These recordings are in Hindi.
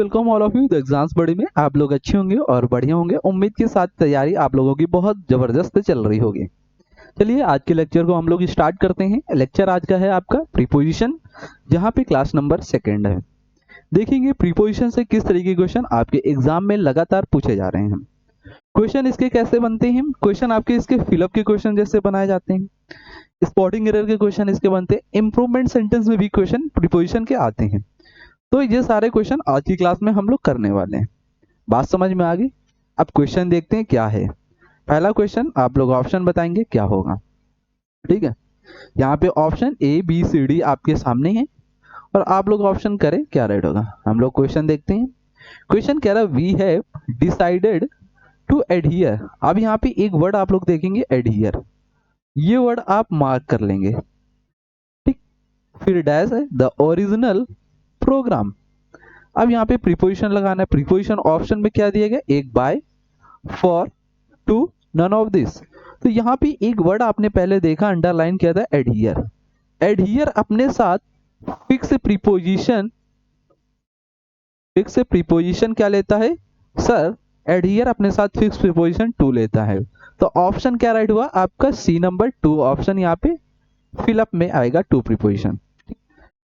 Welcome all of you the exams बड़ी में। आप लोग अच्छे होंगे और बढ़िया होंगे। उम्मीद के साथ तैयारी आप लोगों की बहुत जबरदस्त चल रही होगी। चलिए आज के लेक्चर को हम लोग स्टार्ट करते हैं। लेक्चर आज का है आपका प्रीपोजिशन, जहाँ पे क्लास नंबर 2 है। देखेंगे प्रीपोजिशन से किस तरीके के क्वेश्चन आपके एग्जाम में लगातार पूछे जा रहे हैं। क्वेश्चन इसके कैसे बनते हैं, क्वेश्चन आपके इसके फिलअप के क्वेश्चन जैसे बनाए जाते हैं, स्पॉटिंग एरर के क्वेश्चन इसके बनते हैं, इंप्रूवमेंट सेंटेंस में भी क्वेश्चन प्रीपोजिशन के आते हैं। तो ये सारे क्वेश्चन आज की क्लास में हम लोग करने वाले हैं। बात समझ में आ गई? अब क्वेश्चन देखते हैं क्या है। पहला क्वेश्चन आप लोग ऑप्शन बताएंगे क्या होगा, ठीक है। यहाँ पे option A B C D आपके सामने है और आप लोग ऑप्शन करें क्या राइट होगा। हम लोग क्वेश्चन देखते हैं। क्वेश्चन कह रहा we have decided to adhere. अब यहाँ पे एक वर्ड आप लोग देखेंगे एडहियर, ये वर्ड आप मार्क कर लेंगे, ठीक। फिर डैश है द ओरिजिनल प्रोग्राम। अब यहाँ पे प्रीपोजिशन लगाना है। प्रीपोजिशन ऑप्शन में क्या दिया गया, एक by, for, to, none of this. तो यहाँ पे एक वर्ड आपने पहले देखा, अंडरलाइन किया था, एडहियर। एडहियर अपने साथ फिक्स प्रीपोजिशन क्या लेता है सर, एडहियर अपने साथ फिक्स प्रीपोजिशन टू लेता है। तो ऑप्शन क्या राइट हुआ आपका, सी नंबर 2 ऑप्शन यहाँ पे फिलअप में आएगा, टू प्रीपोजिशन।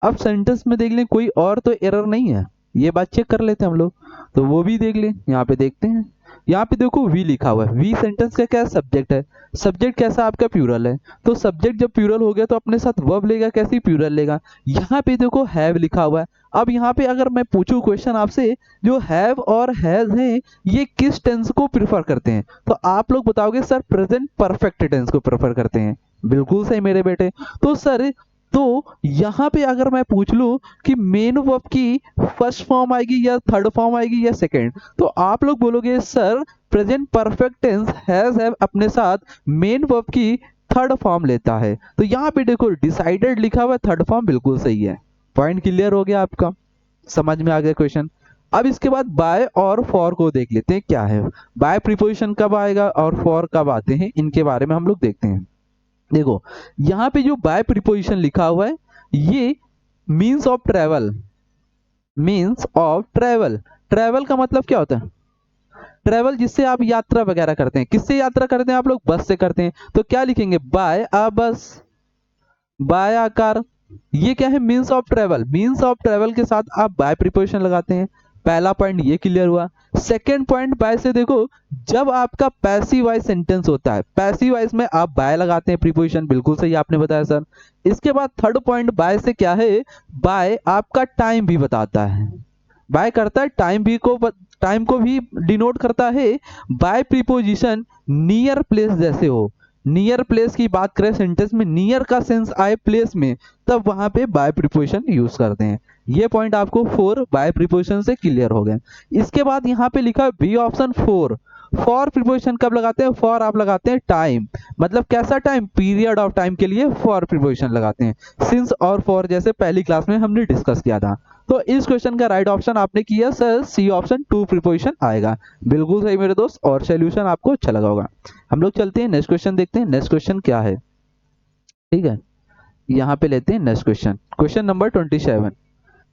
अब सेंटेंस में देख लें कोई और तो एरर नहीं है, ये बात चेक कर लेते हैं हम लोग, तो वो भी देख लें। यहाँ पे देखते हैं, यहाँ पे देखो वी लिखा हुआ है। वी सेंटेंस का क्या है, सब्जेक्ट है। सब्जेक्ट कैसा आपका, प्लूरल है। तो सब्जेक्ट जब प्लूरल हो गया तो अपने साथ वर्ब लेगा, कैसी, प्लूरल लेगा। यहाँ पे देखो हैव लिखा हुआ है। अब यहाँ पे अगर मैं पूछूं क्वेश्चन आपसे, जो हैव और हैज हैं ये किस टेंस को प्रिफर करते हैं, तो आप लोग बताओगे सर प्रेजेंट परफेक्ट टेंस को प्रेफर करते हैं। बिल्कुल सही मेरे बेटे। तो सर यहाँ पे अगर मैं पूछ लूं कि मेन वर्ब की फर्स्ट फॉर्म आएगी या थर्ड फॉर्म आएगी या सेकंड, तो आप लोग बोलोगे sir present perfect tense has have अपने साथ मेन वर्ब की थर्ड फॉर्म लेता है। तो यहाँ पे देखो डिसाइडेड लिखा हुआ है, थर्ड फॉर्म बिल्कुल सही है। पॉइंट क्लियर हो गया आपका, समझ में आ गया क्वेश्चन। अब इसके बाद बाय और फॉर को देख लेते हैं क्या है। बाय प्रीपोजिशन कब आएगा और फॉर कब आते हैं, इनके बारे में हम लोग देखते हैं। देखो यहाँ पे जो बाय प्रीपोजिशन लिखा हुआ है ये means of travel. Means of travel, travel का मतलब क्या होता है, ट्रेवल जिससे आप यात्रा वगैरह करते हैं। किससे यात्रा करते हैं आप लोग, बस से करते हैं। तो क्या लिखेंगे, बाय अ बस, बाय अ कार। ये क्या है, means of travel. Means of travel के साथ आप बाय प्रीपोजिशन लगाते हैं। पहला पॉइंट ये क्लियर हुआ। सेकंड पॉइंट बाय से देखो, जब आपका पैसिव वॉइस सेंटेंस होता है, पैसिव वॉइस में आप बाय लगाते हैं प्रीपोजिशन, बिल्कुल सही आपने बताया सर। इसके बाद थर्ड पॉइंट बाय से क्या है, बाय आपका टाइम भी बताता है। बाय करता है टाइम को भी डिनोट करता है। बाय प्रीपोजिशन नियर प्लेस जैसे हो, नियर प्लेस की बात करें, सेंटेंस में नियर का सेंस आए प्लेस में, तब वहां पे बाय प्रीपोजिशन यूज करते हैं। ये पॉइंट आपको 4 बाय प्रीपोजिशन से क्लियर हो गए। इसके बाद यहाँ पे लिखा बी ऑप्शन 4। फॉर प्रीपोजिशन कब लगाते हैं, फॉर आप लगाते हैं टाइम, मतलब कैसा टाइम, पीरियड ऑफ टाइम के लिए फॉर प्रीपोजिशन लगाते हैं। सिंस और फॉर जैसे पहली क्लास में हमने डिस्कस किया था। तो इस क्वेश्चन का राइट ऑप्शन आपने किया सर, सी ऑप्शन 2 प्रीपोजिशन आएगा। बिल्कुल सही मेरे दोस्त, और सोल्यूशन आपको अच्छा लगा होगा। हम लोग चलते हैं नेक्स्ट क्वेश्चन देखते हैं। नेक्स्ट क्वेश्चन क्या है, ठीक है। यहाँ पे लेते हैं नेक्स्ट क्वेश्चन, क्वेश्चन नंबर 27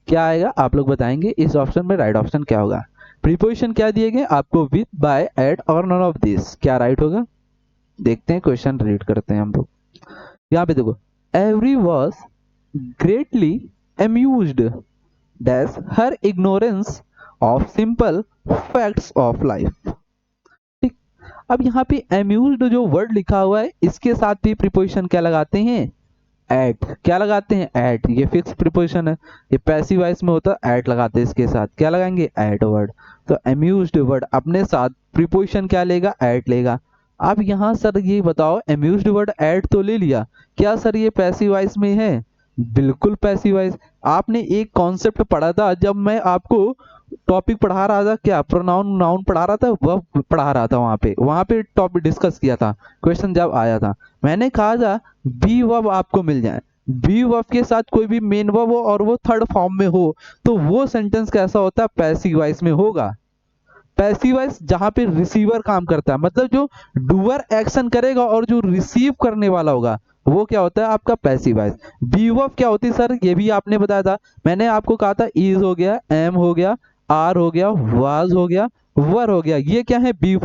क्या आएगा, आप लोग बताएंगे इस ऑप्शन में राइट ऑप्शन क्या होगा। प्रीपोजिशन क्या दिए गए आपको, विथ, बाय, एट और नन ऑफ दिस, क्या राइट होगा। देखते हैं क्वेश्चन रीड करते हैं हम लोग। यहाँ पे देखो, every was greatly amused dash her ignorance of simple facts of life, ठीक। अब यहाँ पे अम्यूज्ड जो वर्ड लिखा हुआ है इसके साथ भी प्रीपोजिशन क्या लगाते हैं, एट। क्या लगाते हैं, एट। ये फिक्स प्रीपोजिशन है, ये पैसिव वॉइस में होता है, एट लगाते हैं। इसके साथ क्या लगाएंगे, एट वर्ड। तो अम्यूज्ड वर्ड अपने साथ प्रीपोजिशन क्या लेगा, एट लेगा। अब यहाँ सर ये बताओ, अम्यूज्ड वर्ड एट तो ले लिया, क्या सर ये पैसिव वॉइस में है, बिल्कुल पैसिव वॉइस। आपने एक कॉन्सेप्ट पढ़ा था जब मैं आपको टॉपिक पढ़ा रहा था, क्या प्रोनाउन नाउन पढ़ा रहा था, वह पढ़ा रहा था, वहां पे टॉपिक डिस्कस किया था। क्वेश्चन जब आया था मैंने कहा था बी वर्ब आपको मिल जाए, बी वर्ब के साथ कोई भी मेन वर्ब हो और वो थर्ड फॉर्म में हो, तो वो सेंटेंस कैसा होता है, पैसिव वॉइस में होगा। पैसिव वॉइस जहां पे रिसीवर काम करता है, मतलब जो डूअर एक्शन करेगा और जो रिसीव करने वाला होगा वो क्या होता है आपका पैसिव वॉइस। बी वर्ब क्या होती है सर, ये भी आपने बताया था, मैंने आपको कहा था इज हो गया, एम हो गया, आर हो गया, वाज हो गया, वर हो गया। ये क्या है, बी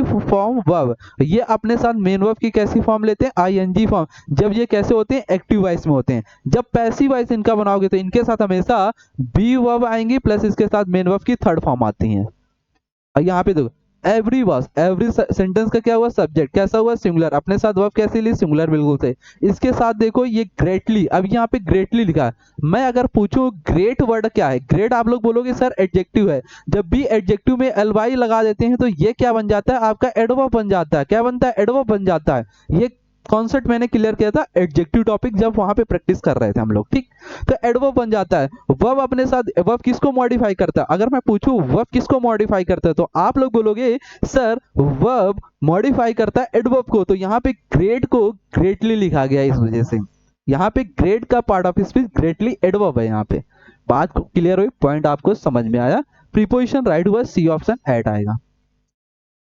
फॉर्म वर्ब। ये अपने साथ मेन वर्ब की कैसी फॉर्म लेते हैं, आईएनजी फॉर्म। जब ये कैसे होते हैं, एक्टिव वॉइस में होते हैं। जब पैसिव वॉइस इनका बनाओगे तो इनके साथ हमेशा बी वर्ब आएंगी प्लस इसके साथ मेन वर्ब की थर्ड फॉर्म आती है। और यहाँ पे देखो, एवरी वॉज, एवरी सेंटेंस का क्या हुआ, सब्जेक्ट कैसा हुआ, सिंगुलर। अपने साथ वर्ब कैसे ली, सिंगुलर, बिल्कुल से। इसके साथ देखो ये ग्रेटली, अब यहाँ पे ग्रेटली लिखा है। मैं अगर पूछूं ग्रेट वर्ड क्या है, ग्रेट आप लोग बोलोगे सर एडजेक्टिव है। जब भी एडजेक्टिव में एलवाई लगा देते हैं तो ये क्या बन जाता है, आपका एडवर्ब बन जाता है। क्या बनता है, एडवर्ब बन जाता है। ये कॉन्सेप्ट मैंने क्लियर किया था एडजेक्टिव टॉपिक जब वहां पे प्रैक्टिस कर रहे थे हम लोग, ठीक। तो एडवर्ब बन जाता है। वर्ब अपने साथ, वर्ब किसको मॉडिफाई करता है, अगर मैं पूछूं वर्ब किसको मॉडिफाई करता है तो आप लोग बोलोगे सर वर्ब मॉडिफाई करता है एडवर्ब को। तो यहाँ पे ग्रेट को ग्रेटली लिखा गया इस वजह से। यहाँ पे ग्रेट का part of speech greatly adverb है। यहाँ पे बात क्लियर हुई, पॉइंट आपको समझ में आया। प्रीपोजिशन राइट हुआ, सी ऑप्शन ऐड आएगा।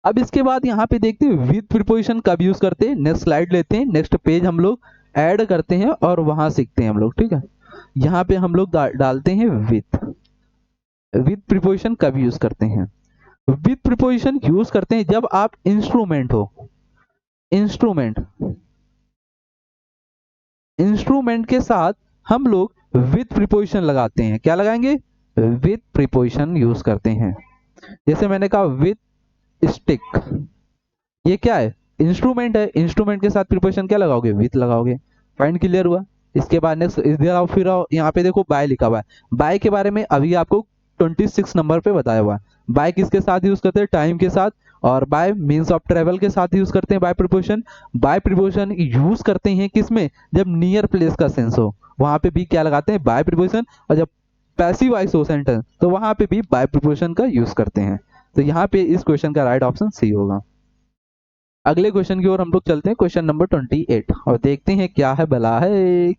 अब इसके बाद यहाँ पे देखते हैं विद प्रीपोजिशन कब यूज करते हैं। नेक्स्ट स्लाइड लेते हैं, नेक्स्ट पेज हम लोग ऐड करते हैं और वहां सीखते हैं हम लोग, ठीक है। यहाँ पे हम लोग डालते हैं विद प्रीपोजिशन कब यूज करते हैं। विद प्रीपोजिशन यूज करते हैं जब आप इंस्ट्रूमेंट हो, इंस्ट्रूमेंट, इंस्ट्रूमेंट के साथ हम लोग विद प्रीपोजिशन लगाते हैं। क्या लगाएंगे, विद प्रीपोजिशन यूज करते हैं। जैसे मैंने कहा विद स्टिक, ये क्या है, इंस्ट्रूमेंट है। इंस्ट्रूमेंट के साथ प्रीपोजिशन क्या लगाओगे, विथ लगाओगे। पॉइंट क्लियर हुआ। इसके बाद नेक्स्ट इधर आओ, फिर आओ, यहाँ पे देखो बाय लिखा हुआ है। बाय के बारे में अभी आपको 26 नंबर पे बताया हुआ है। बाय किसके साथ यूज करते हैं, टाइम के साथ। और बाय मीन्स ऑफ ट्रेवल के साथ यूज करते हैं by preposition. By preposition use करते हैं किसमें, जब नियर प्लेस का सेंस हो, वहां पे भी क्या लगाते हैं, बाय प्रीपोजिशन। और जब पैसिव वॉइस हो सेंटेंस तो वहां पे भी बाय प्रीपोजिशन का यूज करते हैं। तो यहाँ पे इस क्वेश्चन का राइट ऑप्शन सी होगा। अगले क्वेश्चन की ओर हम लोग चलते हैं, क्वेश्चन नंबर 28, और देखते हैं क्या है भला है।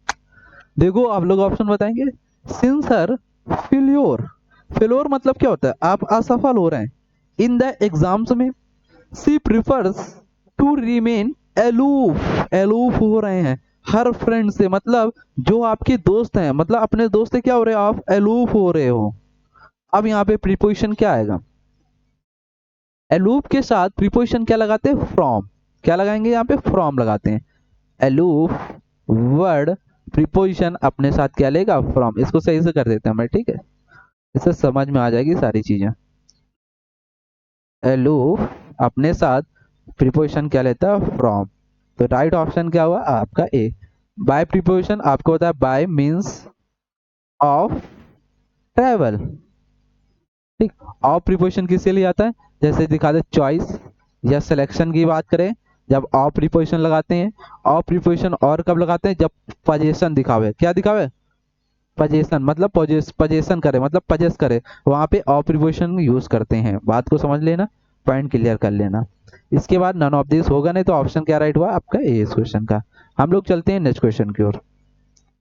देखो आप लोग ऑप्शन बताएंगे। सिंसर फेल्योर, फेल्योर मतलब क्या होता है, आप असफल हो रहे हैं इन द एग्जाम्स में। She prefers to remain aloof, aloof हो रहे हैं हर फ्रेंड से, मतलब जो आपके दोस्त हैं, मतलब अपने दोस्त से क्या हो रहे हो आप, एलूफ हो रहे हो। अब यहाँ पे प्रीपोजिशन क्या आएगा, एलूफ के साथ प्रीपोजिशन क्या लगाते हैं, फ्रॉम। क्या लगाएंगे, यहाँ पे फ्रॉम लगाते हैं। एलूफ वर्ड प्रीपोजिशन अपने साथ क्या लेगा, फ्रॉम। इसको सही से कर देते हैं मैं, ठीक है, इससे समझ में आ जाएगी सारी चीजें। एलूफ अपने साथ प्रीपोजिशन क्या लेता है, फ्रॉम। तो राइट ऑप्शन क्या हुआ आपका ए। बाय प्रीपोजिशन आपको होता है, बाय मीन्स ऑफ ट्रेवल, ठीक। ऑफ प्रीपोजिशन किसके लिए आता है, जैसे दिखा दे चॉइस या सिलेक्शन की बात करें, जब ऑफ प्रीपोजिशन लगाते हैं। ऑफ प्रीपोजिशन और कब लगाते हैं, जब पोजीशन दिखावे, क्या दिखावे, पोजीशन, मतलब पोजीशन करे, मतलब पजेस करे, वहां पे ऑफ प्रीपोजिशन यूज करते हैं। बात को समझ लेना, पॉइंट क्लियर कर लेना। इसके बाद नन ऑफ दिस होगा नहीं तो ऑप्शन क्या राइट हुआ आपका ए इस क्वेश्चन का। हम लोग चलते हैं नेक्स्ट क्वेश्चन की ओर।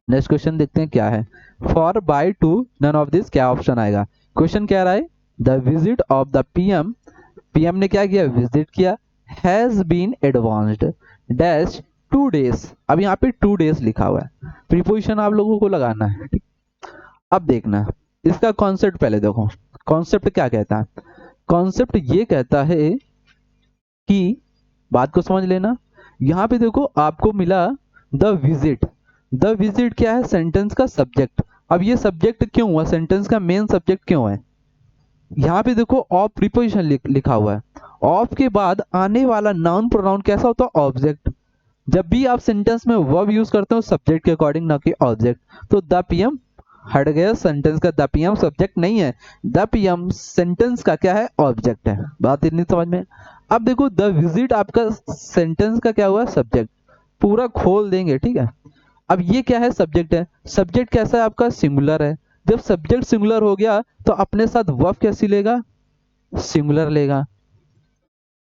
नेक्स्ट क्वेश्चन देखते हैं क्या है। For by to none of this क्या ऑप्शन आएगा। क्वेश्चन क्या रहा है, the visit of the PM, PM ने क्या किया, विजिट किया, has been advanced dash 2 days। अब यहाँ पे 2 days लिखा हुआ है, प्रीपोजिशन आप लोगों को लगाना है, ठीक। अब देखना इसका कॉन्सेप्ट, पहले देखो कॉन्सेप्ट क्या कहता है। कॉन्सेप्ट ये कहता है कि, बात को समझ लेना, यहाँ पे देखो आपको मिला द विजिट। द विजिट क्या है, सेंटेंस का सब्जेक्ट। अब ये सब्जेक्ट क्यों हुआ, सेंटेंस का मेन सब्जेक्ट क्यों है। यहाँ पे देखो ऑफ प्रीपोजिशन लिखा हुआ है। ऑफ के बाद आने वाला नाउन प्रोनाउन कैसा होता है, ऑब्जेक्ट। जब भी आप सेंटेंस में वर्ब यूज करते हो सब्जेक्ट के अकॉर्डिंग, ना कि ऑब्जेक्ट। तो द पीएम हट गया सेंटेंस का, द पीएम सब्जेक्ट नहीं है, द पीएम सेंटेंस का क्या है, ऑब्जेक्ट है। बात इतनी समझ में। अब देखो द विजिट आपका सेंटेंस का क्या हुआ, सब्जेक्ट। पूरा खोल देंगे, ठीक है। अब ये क्या है, सब्जेक्ट है। सब्जेक्ट कैसा है आपका, सिंगुलर है। जब सब्जेक्ट सिंगुलर हो गया तो अपने साथ वर्ब कैसी लेगा, सिंगुलर लेगा,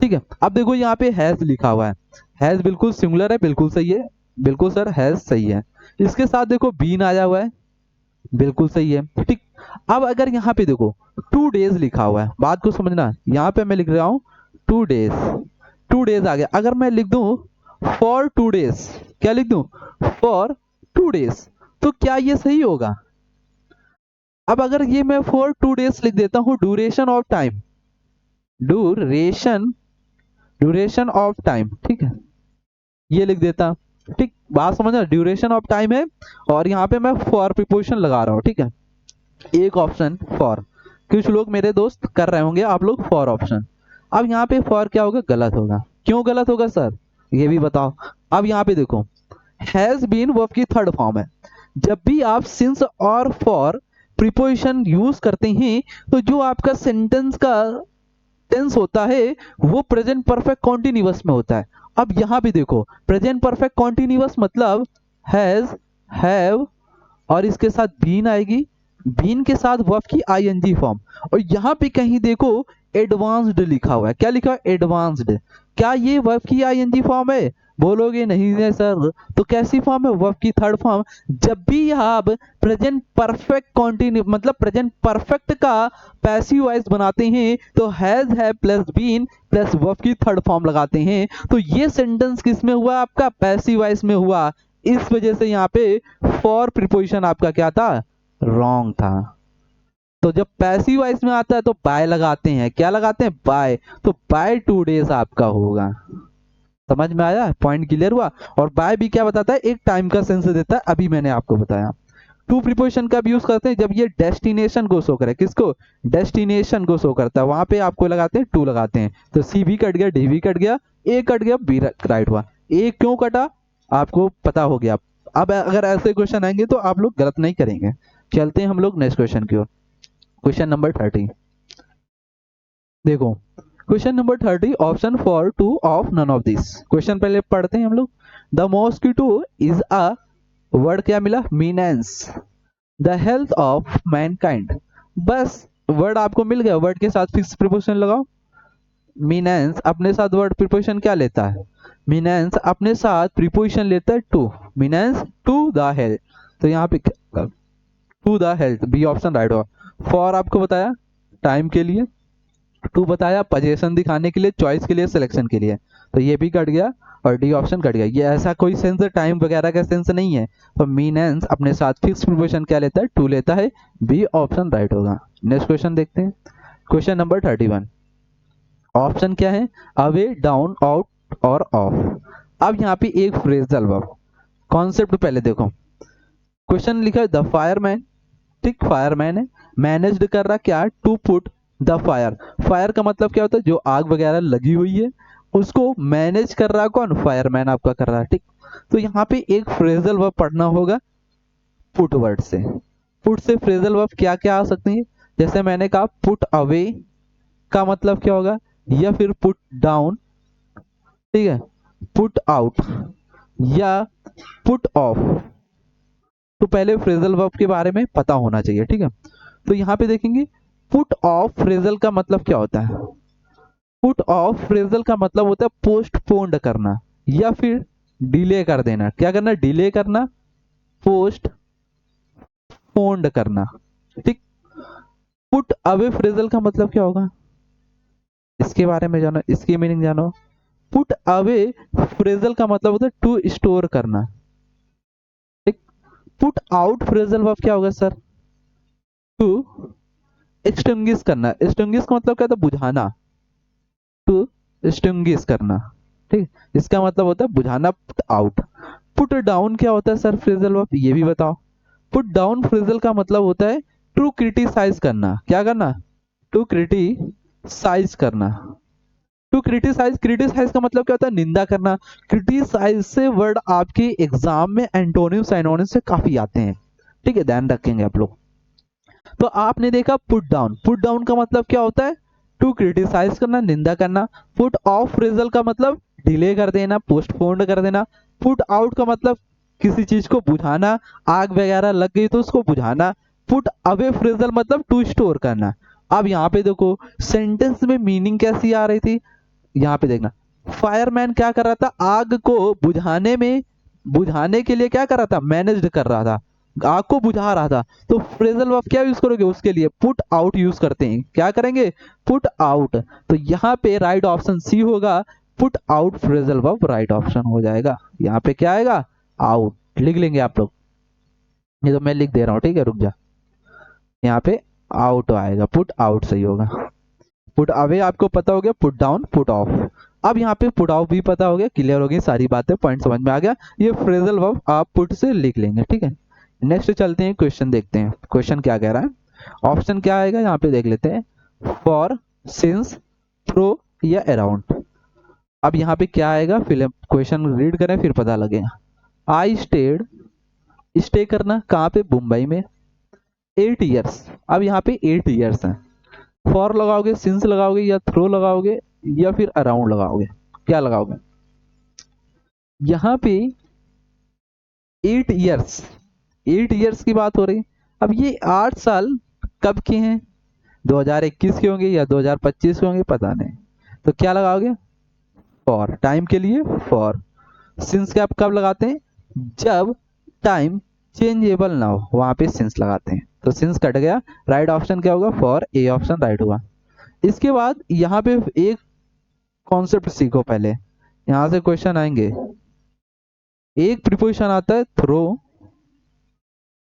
ठीक है। अब देखो यहाँ पे हैज लिखा हुआ है, हैज बिल्कुल सिंगुलर है, बिल्कुल सही है, बिल्कुल सर हैज सही है। इसके साथ देखो बीन आया हुआ है, बिल्कुल सही है, ठीक। अब अगर यहाँ पे देखो 2 days लिखा हुआ है, बात को समझना, यहाँ पे मैं लिख रहा हूँ 2 days, 2 days आ गया। अगर मैं लिख दूं फॉर 2 days, क्या लिख दूं, फॉर 2 days, तो क्या ये सही होगा, अब अगर ये मैं फॉर 2 days लिख देता हूँ, duration of time, duration duration of time, ठीक है, ये लिख देता। ठीक, बात समझना, ड्यूरेशन ऑफ टाइम है और यहाँ पे मैं फॉर प्रीपोजिशन लगा रहा हूँ, ठीक है, एक ऑप्शन फॉर। कुछ लोग मेरे दोस्त कर रहे होंगे, आप लोग फॉर ऑप्शन। अब यहाँ पे फॉर क्या होगा, गलत होगा। क्यों गलत होगा सर, ये भी बताओ। अब यहाँ पे देखो, हैज बीन वर्ब की थर्ड फॉर्म है। जब भी आप सिंस और फॉर प्रीपोजिशन यूज करते हैं तो जो आपका सेंटेंस का टेंस होता है वो प्रेजेंट परफेक्ट कॉन्टिन्यूअस में होता है। अब यहाँ पे देखो, प्रेजेंट परफेक्ट कॉन्टिन्यूअस मतलब हैज, हैव और इसके साथ बीन आएगी, बीन के साथ वर्ब की आईएनजी फॉर्म। और यहाँ पे कहीं देखो एडवांस्ड लिखा हुआ है। क्या लिखा है, एडवांस्ड। क्या ये वर्ब की आईएनजी फॉर्म है, बोलोगे नहीं है सर। तो कैसी फॉर्म है, वर्ब की थर्ड फॉर्म। जब भी आप प्रेजेंट परफेक्ट कॉन्टिन्यू मतलब प्रेजेंट परफेक्ट का पैसिव वॉइस बनाते हैं तो हैज है प्लस बीन प्लस वर्ब की थर्ड फॉर्म लगाते हैं। तो ये सेंटेंस किस में हुआ, आपका पैसिव वॉइस में हुआ। इस वजह से यहाँ पे फॉर प्रीपोजिशन आपका क्या था, रॉन्ग था। तो जब पैसिव वॉइस में आता है तो बाय लगाते हैं, क्या लगाते हैं, बाय। तो बाय 2 days आपका होगा। समझ में आया, पॉइंट क्लियर हुआ। और बाय भी क्या बताता है, एक टाइम का सेंस देता है, अभी मैंने आपको बताया। टू प्रीपोजिशन कब यूज करते हैं, जब ये डेस्टिनेशन को शो करे, किसको, डेस्टिनेशन को शो करता है, वहां पे आपको लगाते हैं टू लगाते हैं। तो सी भी कट गया, डी भी कट गया, ए कट गया, बी राइट हुआ। ए क्यों कटा आपको पता हो गया। अब अगर ऐसे क्वेश्चन आएंगे तो आप लोग गलत नहीं करेंगे। चलते हैं हम लोग नेक्स्ट क्वेश्चन की ओर। क्वेश्चन नंबर 30 देखो। Question number 30, option for to of none of this. Question पहले पढ़ते हैं हम लोग। The mosquito is a, word क्या मिला, menace the health of mankind. बस वर्ड आपको मिल गया, वर्ड के साथ फिक्स प्रीपोजिशन लगाओ। मीनेंस अपने साथ वर्ड प्रीपोजिशन क्या लेता है, मीनेंस अपने साथ प्रीपोजिशन लेता है to, menace to the health. तो यहाँ पे to the health, B option right होगा। फॉर आपको बताया टाइम के लिए, टू बताया पोजीशन दिखाने के लिए, चॉइस के लिए, सिलेक्शन के लिए। तो ये भी कट गया और डी ऑप्शन कट गया। ये ऐसा कोई सेंस टाइम वगैरह का सेंस नहीं है। तो मीनेंस अपने साथ फिक्स प्रीपोजिशन क्या लेता है, टू लेता है। बी ऑप्शन राइट होगा। नेक्स्ट क्वेश्चन देखते हैं। क्वेश्चन नंबर 31, ऑप्शन क्या है, अवे, डाउन, आउट और ऑफ। अब यहाँ पे एक फ्रेजल वर्ब, कॉन्सेप्ट पहले देखो। क्वेश्चन लिखा है द फायरमैन, ठीक, फायरमैन है, मैनेज्ड कर रहा क्या, to put the fire. Fire का मतलब क्या होता है, जो आग वगैरह लगी हुई है उसको मैनेज कर रहा कौन, फायरमैन आपका कर रहा है, ठीक। तो यहाँ पे एक फ्रेजल वर्ब पढ़ना होगा पुट वर्ड से। पुट से फ्रेजल वर्ब क्या क्या आ सकती है, जैसे मैंने कहा पुट अवे का मतलब क्या होगा, या फिर पुट डाउन, ठीक है, पुट आउट या पुट ऑफ। तो पहले फ्रेजल वर्ब के बारे में पता होना चाहिए, ठीक है। तो यहाँ पे देखेंगे पुट ऑफ फ्रेजल का मतलब क्या होता है। पुट ऑफ फ्रेजल का मतलब होता है पोस्टपोन्ड करना या फिर डिले कर देना। क्या करना, डिले करना, पोस्ट पोन्ड करना, ठीक। पुट अवे फ्रेजल का मतलब क्या होगा, इसके बारे में जानो, इसकी मीनिंग जानो। पुट अवे फ्रेजल का मतलब होता है टू स्टोर करना, ठीक। पुट आउट फ्रेजल वर्ब क्या होगा सर, टू एक्सटिंग्विश करना। एक्सटिंग्विश का मतलब क्या होता है, बुझाना, टू एक्सटिंग्विश करना, ठीक। इसका मतलब होता है बुझाना, पुट आउट। पुट डाउन क्या होता है सर फ्रेजल वर्ब, ये भी बताओ। पुट डाउन फ्रेजल का मतलब होता है टू क्रिटिसाइज करना। क्या करना, टू क्रिटिसाइज करना। टू क्रिटिसाइज, क्रिटिसाइज का मतलब क्या होता है, निंदा करना। क्रिटिसाइज से वर्ड आपके एग्जाम में एंटोनिम साइनोनिम से काफी आते हैं, ठीक है, ध्यान रखेंगे आप लोग। तो आपने देखा पुट डाउन, पुट डाउन का मतलब क्या होता है, टू क्रिटिसाइज करना, निंदा करना। पुट ऑफ फ्रेजल का मतलब डिले कर देना, पोस्टपोन कर देना। पुट आउट का मतलब किसी चीज को बुझाना, आग वगैरह लग गई तो उसको बुझाना। पुट अवे फ्रेजल मतलब टू स्टोर करना। अब यहाँ पे देखो सेंटेंस में मीनिंग कैसी आ रही थी, यहाँ पे देखना। फायरमैन क्या कर रहा था, आग को बुझाने में, बुझाने के लिए क्या कर रहा था, मैनेज कर रहा था, आग को बुझा रहा था। तो फ्रेजल वर्ब क्या यूज करोगे उसके लिए, पुट आउट यूज करते हैं। क्या करेंगे, पुट आउट। तो यहाँ पे राइट ऑप्शन सी होगा, put out phrasal verb right option हो जाएगा। यहाँ पे क्या आएगा, आउट लिख लेंगे आप लोग। ये तो मैं लिख दे रहा हूँ, ठीक है, रुक जा। यहाँ पे आउट आएगा, पुट आउट सही होगा। पुट अवे आपको पता हो गया, पुट डाउन, पुट ऑफ। अब यहाँ पे पुट ऑफ भी पता हो गया, क्लियर हो गई सारी बातें, पॉइंट समझ में आ गया। ये फ्रेजल वर्ब आप पुट से लिख लेंगे, ठीक है। नेक्स्ट चलते हैं, क्वेश्चन देखते हैं क्वेश्चन क्या कह रहा है। ऑप्शन क्या आएगा यहाँ पे देख लेते हैं, फॉर, सिंस, थ्रो या अराउंड। अब यहाँ पे क्या आएगा, फिर क्वेश्चन रीड करें फिर पता लगेगा। आई स्टेड, स्टे करना कहाँ पे, मुंबई में, 8 years। अब यहाँ पे 8 years है। फॉर लगाओगे, सिंस लगाओगे, या थ्रो लगाओगे, या फिर अराउंड लगाओगे, क्या लगाओगे। यहाँ पे 8 years, 8 years की बात हो रही। अब ये 8 साल कब के हैं, 2021 के होंगे या 2025 के होंगे, पता नहीं। तो क्या लगाओगे, फॉर, टाइम के लिए फॉर। सिंस के आप कब लगाते हैं, जब टाइम चेंजेबल ना हो, वहां पे सिंस लगाते हैं। तो सिंस कट गया, राइट ऑप्शन क्या होगा, फॉर, ए ऑप्शन राइट हुआ। इसके बाद यहाँ पे एक कॉन्सेप्ट सीखो पहले, यहां से क्वेश्चन आएंगे। एक प्रीपोजिशन आता है थ्रो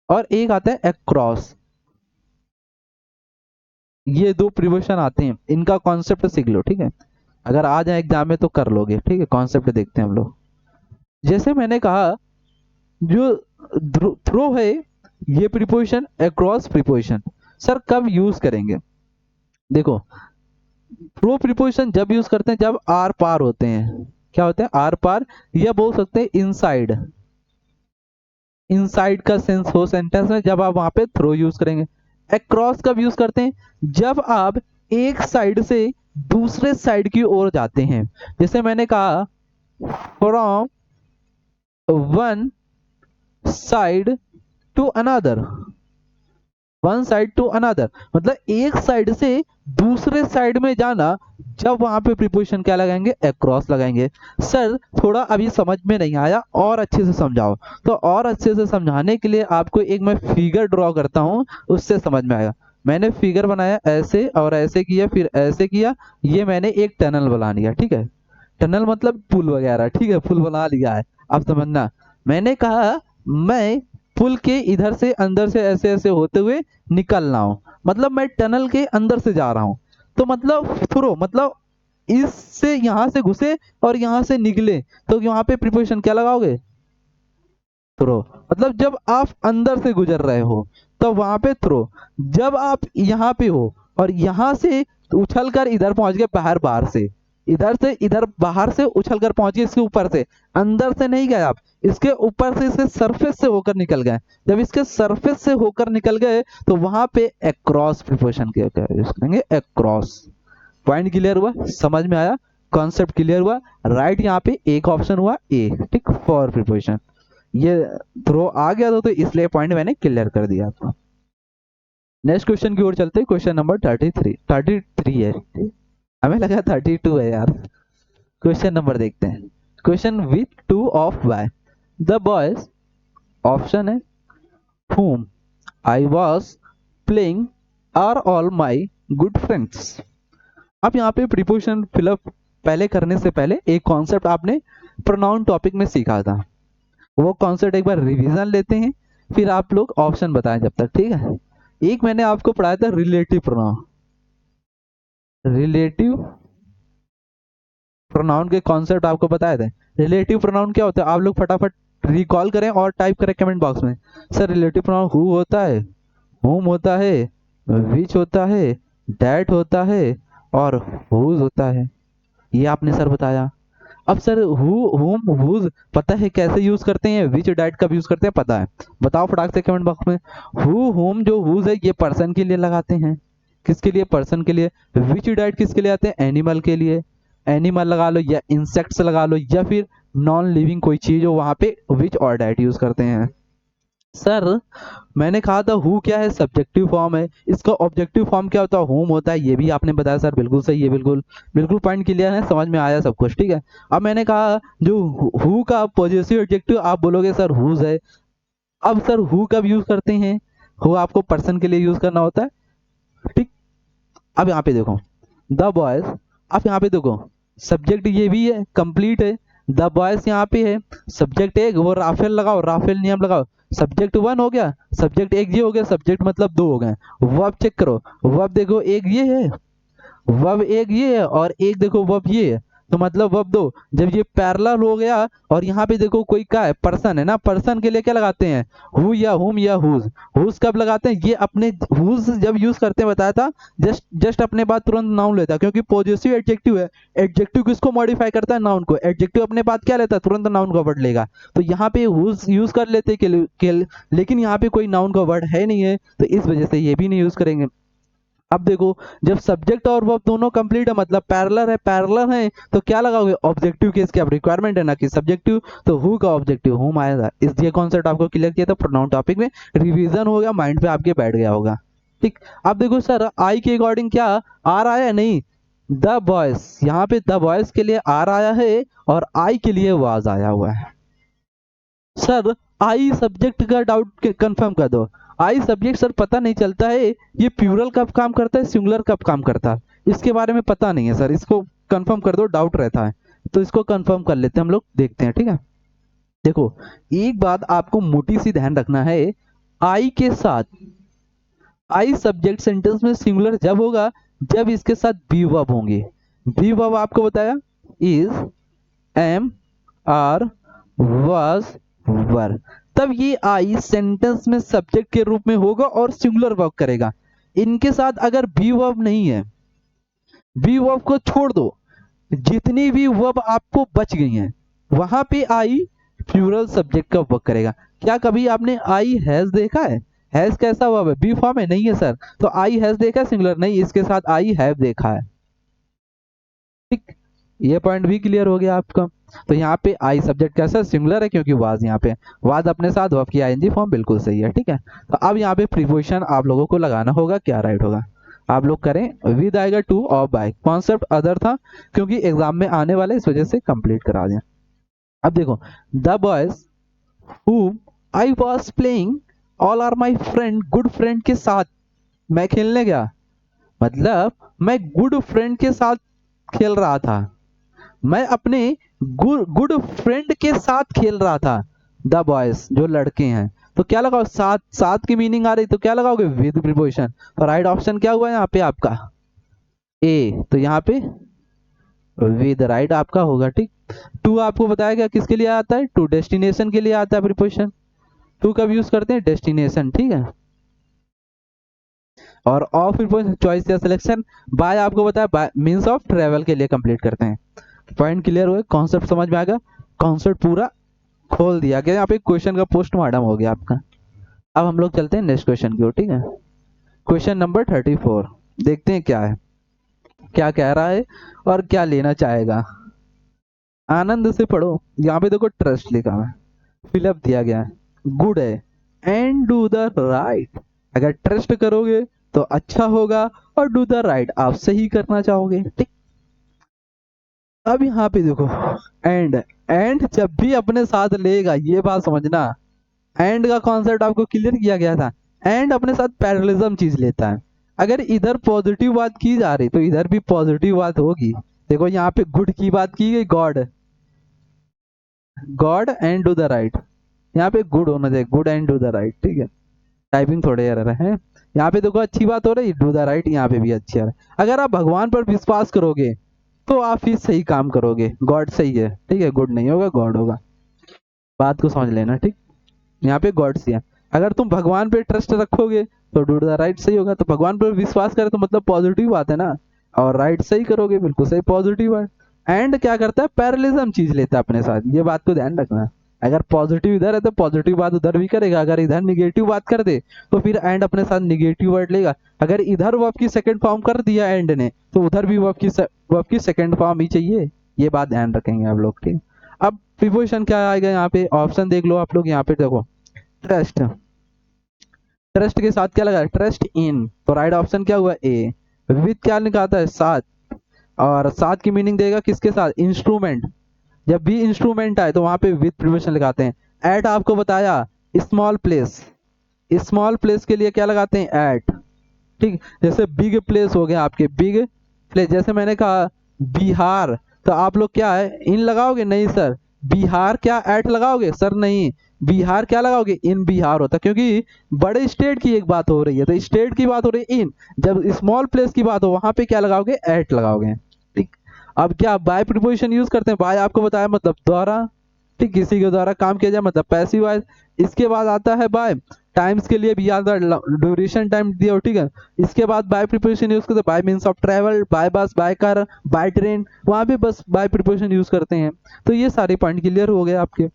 और एक आता है अक्रॉस, ये दो प्रीपोजिशन आते हैं, इनका कॉन्सेप्ट सीख लो, ठीक है। अगर आ जाए एग्जाम में तो कर लोगे, ठीक है। कॉन्सेप्ट देखते हैं हम लोग। जैसे मैंने कहा, जो थ्रो है ये प्रीपोजिशन, अक्रॉस प्रीपोजिशन सर कब यूज करेंगे। देखो, थ्रो प्रीपोजिशन जब यूज करते हैं जब आर पार होते हैं, क्या होते हैं, आर पार, या बोल सकते हैं इनसाइड। इनसाइड का सेंस हो सेंटेंस में, जब आप वहां पे थ्रो यूज करेंगे। अक्रॉस कब यूज करते हैं, जब आप एक साइड से दूसरे साइड की ओर जाते हैं। जैसे मैंने कहा, from one side to another, one side to another मतलब एक साइड से दूसरे साइड में जाना, जब वहां पे प्रीपोजिशन क्या लगाएंगे, अक्रॉस लगाएंगे। सर थोड़ा अभी समझ में नहीं आया, और अच्छे से समझाओ। तो और अच्छे से समझाने के लिए आपको एक मैं फिगर ड्रॉ करता हूं, उससे समझ में आएगा। मैंने फिगर बनाया ऐसे और ऐसे किया, फिर ऐसे किया, ये मैंने एक टनल बना लिया, ठीक है। टनल मतलब पुल वगैरह, ठीक है, पुल बना लिया है। अब समझना, मैंने कहा मैं पुल के इधर से अंदर से ऐसे ऐसे होते हुए निकल रहा हूं, मतलब मैं टनल के अंदर से जा रहा हूं। तो मतलब थ्रो मतलब इससे यहां से घुसे और यहां से निकले, तो यहाँ पे प्रीपोजिशन क्या लगाओगे, थ्रो। मतलब जब आप अंदर से गुजर रहे हो तो वहां पे थ्रो। जब आप यहाँ पे हो और यहाँ से उछल कर इधर पहुंच गए, बाहर बाहर से, इधर से इधर बाहर से उछल कर पहुंच गए इसके ऊपर से, अंदर से नहीं गए आप, इसके ऊपर से, इसके सरफेस से होकर निकल गए। जब इसके सरफेस से होकर निकल गए तो वहां पे अक्रॉस प्रीपोजिशन यूज करेंगे, अक्रॉस। पॉइंट क्लियर हुआ, समझ में आया, कॉन्सेप्ट क्लियर हुआ। राइट यहाँ पे एक ऑप्शन हुआ ए, ठीक, फॉर प्रीपोजिशन। ये थ्रो आ गया तो इसलिए पॉइंट मैंने क्लियर कर दिया आपको। नेक्स्ट क्वेश्चन की ओर चलते हैं, क्वेश्चन नंबर 33 है, हमें लगा 32 है यार। क्वेश्चन नंबर देखते हैं, question with two of by the boys, option है whom I was playing are all my good friends। अब यहाँ पे प्रीपोजिशन फिलअप पहले करने से पहले एक कॉन्सेप्ट आपने प्रोनाउन टॉपिक में सीखा था, वो कॉन्सेप्ट एक बार रिवीजन लेते हैं, फिर आप लोग ऑप्शन बताएं जब तक, ठीक है। एक मैंने आपको पढ़ाया था रिलेटिव प्रोनाउन, रिलेटिव प्रोनाउन के कॉन्सेप्ट आपको बताए थे। रिलेटिव प्रोनाउन क्या होता है, आप लोग फटाफट रिकॉल करें और टाइप करें कमेंट बॉक्स में। सर रिलेटिव प्रोनाउन हु होता है, whom होता है, which होता है, that होता है, और whose होता है, ये आपने सर बताया। अब सर हु, whom, whose पता है कैसे यूज करते हैं, which, that कब यूज करते हैं पता है, बताओ फटाक से कमेंट बॉक्स में। हु, whom जो whose है ये पर्सन के लिए लगाते हैं, किसके लिए, पर्सन के लिए। which, that किसके लिए आते हैं, एनिमल के लिए, एनिमल लगा लो या इंसेक्ट्स लगा लो, या फिर नॉन लिविंग कोई चीज हो वहां पे which और that यूज करते हैं। सर मैंने कहा था हु क्या है, सब्जेक्टिव फॉर्म है, इसका ऑब्जेक्टिव फॉर्म क्या होता है, होम होता है, ये भी आपने बताया सर, बिल्कुल सही है, बिल्कुल बिल्कुल पॉइंट क्लियर है, समझ में आया सब कुछ, ठीक है। अब मैंने कहा जो हु का पॉजिटिव एडजेक्टिव आप बोलोगे सर हुज है। अब सर हु कब यूज करते हैं, हु आपको पर्सन के लिए यूज करना होता है, ठीक। अब यहाँ पे देखो द बॉयज, अब यहाँ पे देखो सब्जेक्ट ये भी है, कंप्लीट है, द बॉयज यहाँ पे है, सब्जेक्ट एक वो राफेल लगाओ, राफेल नियम लगाओ, सब्जेक्ट वन हो गया, सब्जेक्ट एक ये हो गया, सब्जेक्ट मतलब दो हो गए। वर्ब चेक करो, वर्ब देखो एक ये है, वर्ब एक ये है और एक देखो वर्ब ये है, तो मतलब वर्ब दो। जब ये पैरेलल हो गया और यहाँ पे देखो कोई क्या है, पर्सन है ना, पर्सन के लिए क्या लगाते हैं, हु या हुम या हुज। हुज कब लगाते हैं, ये अपने हुज जब यूज करते हैं बताया था, जस्ट जस्ट अपने बाद तुरंत नाउन लेता है, क्योंकि पॉजिटिव एडजेक्टिव है। एडजेक्टिव किसको मॉडिफाई करता है, नाउन को। एडजेक्टिव अपने बाद क्या लेता है, तुरंत नाउन का वर्ड लेगा। तो यहाँ पे हुज यूज कर लेते लेकिन यहाँ पे कोई नाउन का वर्ड है नहीं है, तो इस वजह से ये भी नहीं यूज करेंगे। अब देखो, जब सब्जेक्ट और वर्ब दोनों कंप्लीट है, मतलब पैरेलल है, तो क्या लगाओगे, ऑब्जेक्टिव केस की अब रिक्वायरमेंट है ना कि सब्जेक्टिव, तो हु का ऑब्जेक्टिव हुम आएगा। इस ये कॉन्सेप्ट आपको क्लियर किया था प्रोनाउन टॉपिक में, रिवीजन हो गया, माइंड पे आपके बैठ गया होगा। ठीक। अब देखो सर, आई के अकॉर्डिंग क्या आर आया, नहीं, द बॉयज, यहाँ पे द बॉयज के लिए आर आया है और आई के लिए वाज आया हुआ है। सर आई सब्जेक्ट का डाउट कंफर्म कर दो। आई सब्जेक्ट सर पता नहीं चलता है ये प्लूरल कब काम करता है, सिंगुलर कब काम करता है, इसके बारे में पता नहीं है सर, इसको कंफर्म कर दो, डाउट रहता है। तो इसको कंफर्म कर लेते हैं हम लोग, देखते हैं। ठीक है, देखो एक बात आपको मोटी सी ध्यान रखना है, आई के साथ, आई सब्जेक्ट सेंटेंस में सिंगुलर जब होगा जब इसके साथ बी वर्ब होंगे। बी वर्ब आपको बताया इज, एम, आर, वाज, वर, तब ये आई सेंटेंस में सब्जेक्ट के रूप में होगा और सिंगुलर वर्ब करेगा। इनके साथ अगर बी वर्ब नहीं है, बी वर्ब को छोड़ दो, जितनी भी वर्ब आपको बच गई हैं वहां पे आई प्लूरल सब्जेक्ट का वर्क करेगा। क्या कभी आपने आई हैज देखा है, हैज कैसा वर्ब है, बी फॉर्म है, नहीं है सर, तो आई हैज देखा है सिंगुलर, नहीं, इसके साथ आई हैव देखा है। ठीक, ये पॉइंट भी क्लियर हो गया आपका। तो यहाँ पे आई सब्जेक्ट कैसा सिंगुलर है, क्योंकि वाज यहाँ पे, वाज अपने साथ वर्ब की आईएनजी फॉर्म, बिल्कुल सही है। ठीक है, तो अब यहाँ पे प्रीपोजिशन आप लोगों को लगाना होगा, क्या राइट होगा, आप लोग करें। विद आएगा टू और बाय, कॉन्सेप्ट अदर था क्योंकि एग्जाम में आने वाले, इस वजह से कंप्लीट करा दें। अब देखो, the boys whom I was playing all are my friend, good friend के साथ मैं खेलने गया, मतलब मैं गुड फ्रेंड के साथ खेल रहा था, मैं अपने गुड फ्रेंड के साथ खेल रहा था। द बॉयज जो लड़के हैं, तो क्या लगाओ, साथ, साथ की मीनिंग आ रही तो क्या लगाओगे, विद प्रीपोजिशन। तो राइट ऑप्शन क्या हुआ यहाँ पे आपका, ए, तो यहाँ पे विद राइट आपका होगा। ठीक, टू आपको बताया गया किसके लिए आता है, टू डेस्टिनेशन के लिए आता है प्रीपोजिशन। टू कब यूज करते हैं, डेस्टिनेशन। ठीक है, और ऑफ प्रीपोजिशन चॉइस या सिलेक्शन, बाय आपको बताया मींस ऑफ ट्रेवल के लिए कंप्लीट करते हैं। पॉइंट क्लियर हुए, कॉन्सेप्ट समझ में आ गया, कॉन्सेप्ट पूरा खोल दिया गया, यहाँ पे क्वेश्चन का पोस्टमार्टम हो गया आपका। अब हम लोग चलते हैं नेक्स्ट क्वेश्चन की ओर। ठीक है, क्वेश्चन नंबर 34, देखते हैं क्या है, क्या कह रहा है और क्या लेना चाहेगा। आनंद से पढ़ो, यहाँ पे देखो ट्रस्ट लिखा हुआ है, फिलअप दिया गया है, गुड है, एंड डू द राइट, अगर ट्रस्ट करोगे तो अच्छा होगा और डू द राइट आप सही करना चाहोगे। ठीक, अब यहाँ पे देखो, एंड, एंड जब भी अपने साथ लेगा, ये बात समझना, एंड का कॉन्सेप्ट आपको क्लियर किया गया था, एंड अपने साथ पैरेललिज्म चीज लेता है। अगर इधर पॉजिटिव बात की जा रही तो इधर भी पॉजिटिव बात होगी। देखो यहाँ पे गुड की बात की गई, God, God and do the right, यहाँ पे गुड होना चाहिए, good and do the right. ठीक है, टाइपिंग थोड़े एरर है। यहाँ पे देखो अच्छी बात हो रही, डू द राइट, यहाँ पे भी अच्छी है। अगर आप भगवान पर विश्वास करोगे तो आप ही सही काम करोगे, गॉड सही है। ठीक है, गुड नहीं होगा, गॉड होगा, बात को समझ लेना। ठीक, यहाँ पे गॉड सी है, अगर तुम भगवान पे ट्रस्ट रखोगे तो डू द राइट सही होगा, तो भगवान पर विश्वास करे तो मतलब पॉजिटिव बात है ना, और राइट सही करोगे, बिल्कुल सही, पॉजिटिव बात। एंड क्या करता है, पैरेललिज्म चीज लेता है अपने साथ, ये बात को ध्यान रखना। अगर पॉजिटिव इधर है तो पॉजिटिव बात उधर भी करेगा, अगर इधर निगेटिव बात कर दे तो फिर एंड अपने साथ निगेटिव वर्ड लेगा। अगर इधर वर्ब की सेकंड फॉर्म कर दिया एंड ने, तो उधर भी वर्ब की सेकंड फॉर्म ही चाहिए, ये बात ध्यान रखेंगे आप लोग। ठीक, अब प्रीपोजिशन क्या आएगा, यहाँ पे ऑप्शन देख लो आप लोग, यहाँ पे देखो ट्रस्ट, ट्रस्ट के साथ क्या लगा, ट्रस्ट इन, तो राइट ऑप्शन क्या हुआ, ए। विथ क्या निकालता है, साथ, और साथ की मीनिंग देगा किसके साथ, इंस्ट्रूमेंट, जब भी इंस्ट्रूमेंट आए तो वहां पे विथ प्रीपोजिशन लगाते हैं। एट आपको बताया स्मॉल प्लेस, स्मॉल प्लेस के लिए क्या लगाते हैं, एट। ठीक, जैसे बिग प्लेस हो गया आपके, बिग प्लेस, जैसे मैंने कहा बिहार, तो आप लोग क्या है इन लगाओगे, नहीं सर। बिहार क्या एट लगाओगे सर, नहीं। बिहार क्या लगाओगे, इन बिहार होता, क्योंकि बड़े स्टेट की एक बात हो रही है, तो स्टेट की बात हो रही है इन, जब स्मॉल प्लेस की बात हो वहां पे क्या लगाओगे, एट लगाओगे। ठीक। अब क्या बाय प्रीपोजिशन यूज करते हैं, बाय आपको बताया मतलब द्वारा, ठीक, किसी के द्वारा काम किया जाए मतलब पैसिव वॉइस। इसके बाद आता है बाय टाइम्स के लिए भी याद ड्यूरेशन टाइम दिया हो, ठीक है। इसके बाद बाय प्रीपोजिशन यूज करते हैं, by means of travel, by bus, by car, by train, वहां पे बस बाय प्रीपोजिशन यूज करते हैं। तो ये सारे पॉइंट क्लियर हो गए आपके।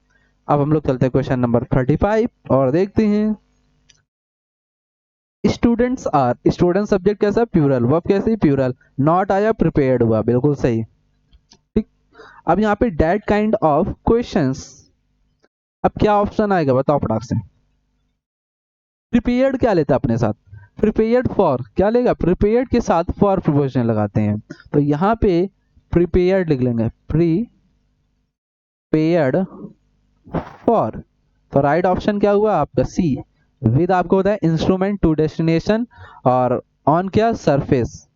अब हम लोग चलते हैं क्वेश्चन नंबर 35 और देखते हैं। स्टूडेंट्स आर, स्टूडेंट सब्जेक्ट कैसा, प्यूरल, वर्ब कैसे, प्यूरल, नॉट आया प्रिपेयर्ड हुआ, बिल्कुल सही। ठीक। अब यहाँ पे दैट काइंड ऑफ क्वेश्चंस, अब क्या ऑप्शन आएगा बताओ फटाक से। प्रिपेयर्ड क्या लेता है अपने साथ, प्रिपेयर्ड फॉर क्या लेगा, प्रिपेयर्ड के साथ फॉर प्रीपोजिशन लगाते हैं, तो यहाँ पे प्रिपेयर्ड लिख लेंगे, प्रीपेयर्ड फॉर। तो राइट ऑप्शन क्या हुआ आपका, सी। विद आपको बताया इंस्ट्रूमेंट टू डेस्टिनेशन, और ऑन क्या, सरफेस।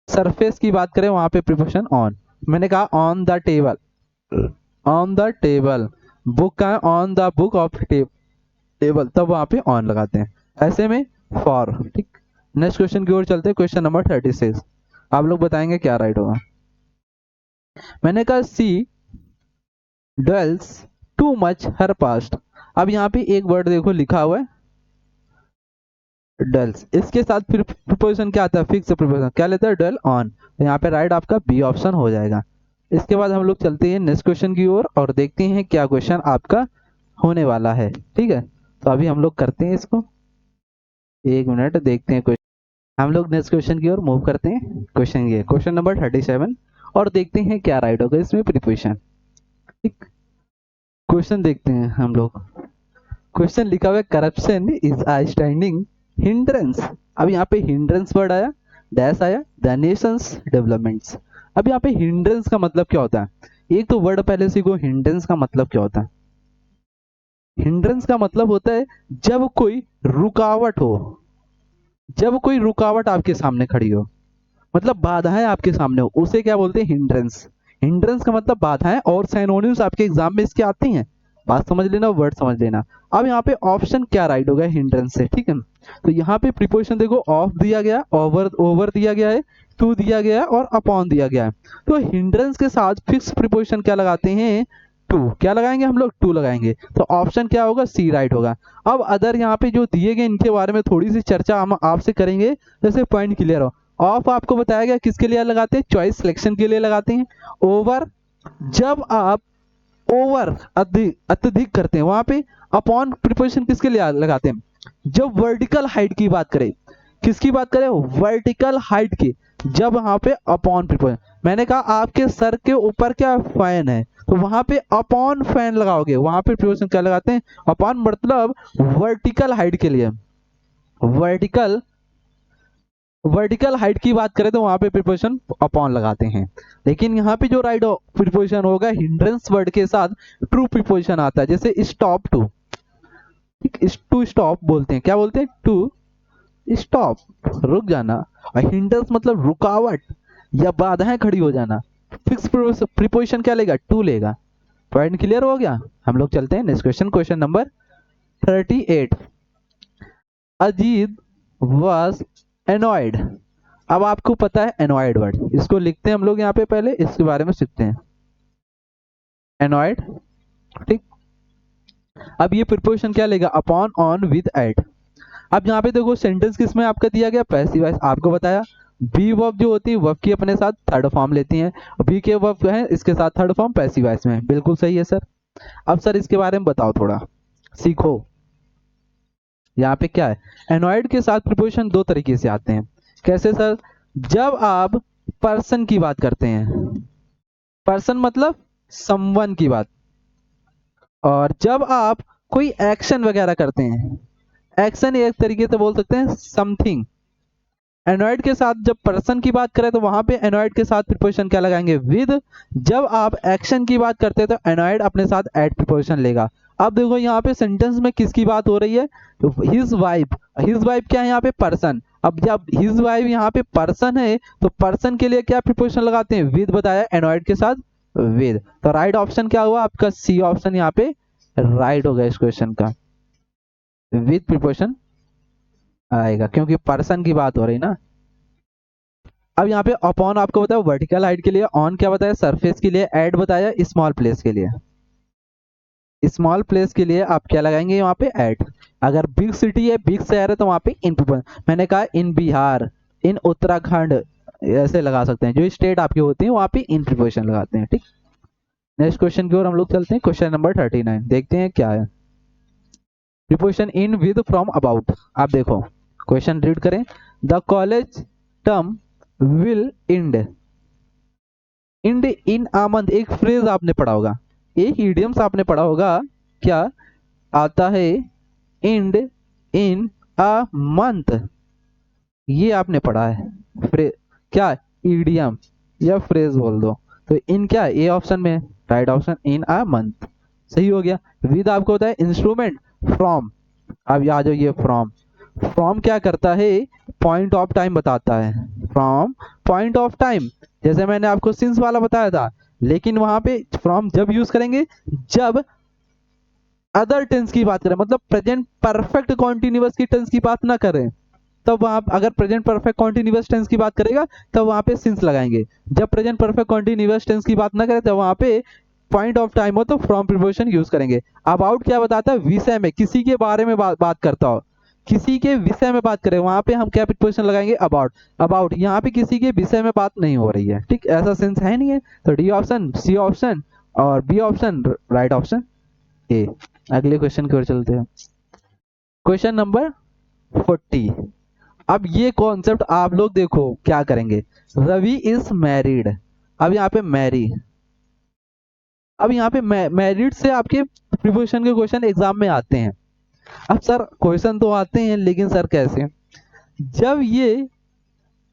सरफेस की बात करें वहां पे प्रीपोजिशन ऑन। मैंने कहा on the table, on the table, book का on the book of table, तब वहां पे ऑन लगाते हैं, ऐसे में फॉर। ठीक। नेक्स्ट क्वेश्चन की ओर चलते हैं, क्वेश्चन नंबर 36। आप लोग बताएंगे क्या राइट होगा। मैंने कहा सी dwells too much her past. अब यहाँ पे एक वर्ड देखो लिखा हुआ है डल्स, इसके साथ फिर प्रीपोजिशन क्या आता है, फिक्स प्रीपोजिशन क्या लेता है, डल ऑन। तो यहाँ पे राइट आपका बी ऑप्शन हो जाएगा। इसके बाद हम लोग चलते हैं नेक्स्ट क्वेश्चन की ओर और देखते हैं क्या क्वेश्चन आपका होने वाला है। ठीक है, तो अभी हम लोग करते हैं इसको, एक मिनट देखते हैं क्वेश्चन। हम लोग नेक्स्ट क्वेश्चन की ओर मूव करते हैं। क्वेश्चन ये क्वेश्चन नंबर 37 और देखते हैं क्या राइट होगा इसमें प्रीपोजिशन। ठीक। क्वेश्चन देखते हैं हम लोग। क्वेश्चन लिखा हुआ है corruption is a standing hindrance. अब यहाँ पे हिंड्रेंस वर्ड आया, डैश आया, द नेशंस डेवलपमेंट्स। अब यहाँ पे हिंड्रेंस का मतलब क्या होता है, एक तो वर्ड पहले सीखो, हिंड्रेंस का मतलब क्या होता है। हिंड्रेंस का मतलब होता है जब कोई रुकावट हो, जब कोई रुकावट आपके सामने खड़ी हो, मतलब बाधाएं आपके सामने हो, उसे क्या बोलते हैं, हिंड्रेंस। हिंड्रेंस का मतलब बाधाएं, और सिनोनिम्स आपके एग्जाम में इसके आती हैं, बात समझ लेना, वर्ड समझ लेना। अब यहाँ पे ऑप्शन क्या राइट होगा हिंड्रेंस से, ठीक है। तो यहाँ पे प्रीपोजिशन देखो, ऑफ दिया गया, ओवर ओवर दिया गया है, टू दिया गया है और अपॉन दिया गया है। तो हिंड्रेंस के साथ फिक्स प्रीपोजिशन क्या लगाते हैं, टू। क्या लगाएंगे हम लोग, टू लगाएंगे। तो ऑप्शन क्या होगा, सी राइट होगा। अब अदर यहाँ पे जो दिए गए इनके बारे में थोड़ी सी चर्चा हम आपसे करेंगे, जैसे पॉइंट क्लियर हो। ऑफ आपको बताया गया किसके लिए लगाते हैं, चॉइस सिलेक्शन के लिए लगाते हैं। ओवर, जब आप ओवर अत्यधिक करते हैं वहां पे। अपॉन प्रीपोजिशन किसके लिए लगाते हैं, जब वर्टिकल हाइट की बात करें, किसकी बात करें, वर्टिकल हाइट की, जब वहां पे अपॉन प्रीपोजिशन। मैंने कहा आपके सर के ऊपर क्या फैन है, तो वहां पे अपॉन फैन लगाओगे, वहां पे प्रीपोजिशन क्या लगाते हैं, अपॉन, मतलब वर्टिकल हाइट के लिए। वर्टिकल वर्टिकल हाइट की बात करें तो वहां पे प्रीपोजिशन अपॉन लगाते हैं। लेकिन यहाँ पे जो राइट प्रीपोजिशन होगा हिंड्रेंस वर्ड के साथ ट्रू प्रीपोजिशन आता है, जैसे स्टॉप टू, टू स्टॉप बोलते हैं, क्या बोलते हैं, टू स्टॉप, रुक जाना। और हिंड्रेंस मतलब रुकावट या बाधाएं खड़ी हो जाना, फिक्स प्रीपोजिशन क्या लेगा, टू लेगा। पॉइंट क्लियर हो गया। हम लोग चलते हैं next question, question number 38। Ajit was annoyed. अब आपको पता है एनॉयड वर्ड, इसको लिखते हैं हम लोग यहाँ पे, पहले इसके बारे में सीखते हैं। एनॉयड, ठीक। अब ये प्रीपोजिशन क्या लेगा, अपॉन, ऑन, विद, एट। अब यहाँ पे देखो सेंटेंस किसमें आपका दिया गया, पैसिव वॉइस, आपको बताया। बी वर्ब जो होती है वर्ब की अपने साथ थर्ड फॉर्म लेती हैं, बी के वर्ब है इसके साथ थर्ड फॉर्म पैसिव वॉइस में, बिल्कुल सही है सर। अब सर इसके बारे में बताओ, थोड़ा सीखो। यहाँ पे क्या है, एनॉयड के साथ प्रीपोजिशन दो तरीके से आते हैं। कैसे सर, जब आप पर्सन की बात करते हैं, पर्सन मतलब समवन की बात, और जब आप कोई एक्शन वगैरह करते हैं, एक्शन एक तरीके से बोल सकते हैं समथिंग। एनॉयड के साथ जब पर्सन की बात करें तो वहां पे एनॉयड के साथ प्रीपोजिशन क्या लगाएंगे, विद। जब आप एक्शन की बात करते हैं तो एनॉयड अपने साथ एट प्रीपोजिशन लेगा। अब देखो यहाँ पे सेंटेंस में किसकी बात हो रही है, हिज वाइफ, हिज वाइफ क्या है यहाँ पे, पर्सन। अब जब हिज वाइफ यहाँ पे पर्सन है तो पर्सन के लिए क्या प्रीपोजिशन लगाते हैं, विद बताया, एनोइड के साथ विद। तो राइट ऑप्शन क्या हुआ आपका, सी ऑप्शन यहाँ पे राइट होगा इस क्वेश्चन का, विद प्रीपोजिशन आएगा क्योंकि पर्सन की बात हो रही ना। अब यहाँ पे अपॉन आपको बताया वर्टिकल हाइट के लिए, ऑन क्या बताया सरफेस के लिए, एड बताया स्मॉल प्लेस के लिए। स्मॉल प्लेस के लिए आप क्या लगाएंगे यहाँ पे एट। अगर बिग सिटी है, बिग शहर है तो वहां पे इन, मैंने कहा इन बिहार, इन उत्तराखंड, ऐसे लगा सकते हैं। जो स्टेट आपके होते हैं वहां पे इन प्रीपोजिशन लगाते हैं। ठीक, नेक्स्ट क्वेश्चन की ओर हम लोग चलते हैं। क्वेश्चन नंबर 39 देखते हैं क्या है। Preposition in, with, from, about. आप देखो क्वेश्चन रीड करें। The college term will end, end in a month, एक फ्रेज आपने पढ़ा होगा, एक इडियम्स आपने पढ़ा होगा, क्या आता है इंड इन अ मंथ, ये आपने पढ़ा है। क्या इडियम या फ्रेज बोल दो। तो इन क्या ए ऑप्शन में, right option in a month, सही हो गया। विद आपको होता है इंस्ट्रूमेंट फ्रॉम, अब आ जाओ ये फ्रॉम, फ्रॉम क्या करता है, पॉइंट ऑफ टाइम बताता है, फ्रॉम पॉइंट ऑफ टाइम। जैसे मैंने आपको सिंस वाला बताया था, लेकिन वहां पे फ्रॉम जब यूज करेंगे जब अदर टेंस की बात करें, मतलब प्रेजेंट परफेक्ट कॉन्टिन्यूअस की टेंस की बात ना करें, तब वहां अगर प्रेजेंट परफेक्ट कॉन्टिन्यूअस टेंस की बात करेगा तब वहां पे सिंस लगाएंगे। जब प्रेजेंट परफेक्ट कॉन्टिन्यूअस टेंस की बात ना करें तब वहां पे पॉइंट ऑफ टाइम हो तो फ्रॉम प्रीपोजिशन यूज करेंगे। अबाउट क्या बताता है, विषय में, किसी के बारे में बात करता हो, किसी के विषय में बात करें, वहां पे हम क्या प्रीपोजिशन लगाएंगे, अबाउट। अबाउट यहाँ पे किसी के विषय में बात नहीं हो रही है, ठीक, ऐसा सेंस है नहीं है। तो डी ऑप्शन, सी ऑप्शन और B option, right option A. अगले क्वेश्चन की ओर चलते हैं। Question number 40। अब ये कॉन्सेप्ट आप लोग देखो क्या करेंगे। रवि इज मैरिड, अब यहाँ पे मैरी, अब यहाँ पे मैरिड से आपके प्रीपोजिशन के क्वेश्चन एग्जाम में आते हैं। अब सर क्वेश्चन तो आते हैं लेकिन सर कैसे, जब ये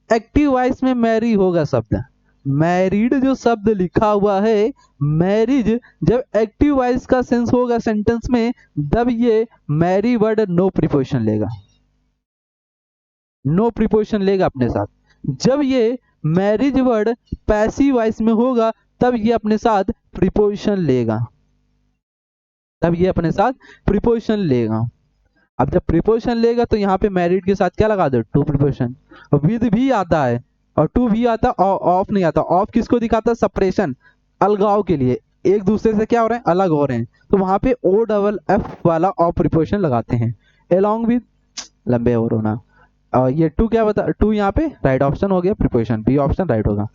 एक्टिव वॉइस में मैरी होगा शब्द, मैरिड जो शब्द लिखा हुआ है, मैरिज जब एक्टिव वॉइस का सेंस होगा सेंटेंस में, तब ये मैरी वर्ड नो प्रीपोजिशन लेगा, नो प्रीपोजिशन लेगा अपने साथ। जब ये मैरिज वर्ड पैसिव वॉइस में होगा तब ये अपने साथ प्रीपोजिशन लेगा, तब ये अपने साथ प्रीपोजिशन लेगा। अब जब प्रीपोजिशन लेगा तो यहाँ पे मैरिड के साथ क्या लगा दो, टू प्रीपोजिशन। विद भी आता है और टू भी आता है, ऑफ नहीं आता। ऑफ किसको दिखाता है, सेपरेशन, अलगाव के लिए, एक दूसरे से क्या हो रहे हैं, अलग हो रहे हैं, तो वहां पे ओ डबल एफ वाला ऑफ प्रीपोजिशन लगाते हैं। एलॉन्ग विद, लंबे और होना, और ये टू क्या बता, टू यहाँ पे राइट ऑप्शन हो गया प्रीपोजिशन, बी ऑप्शन राइट होगा।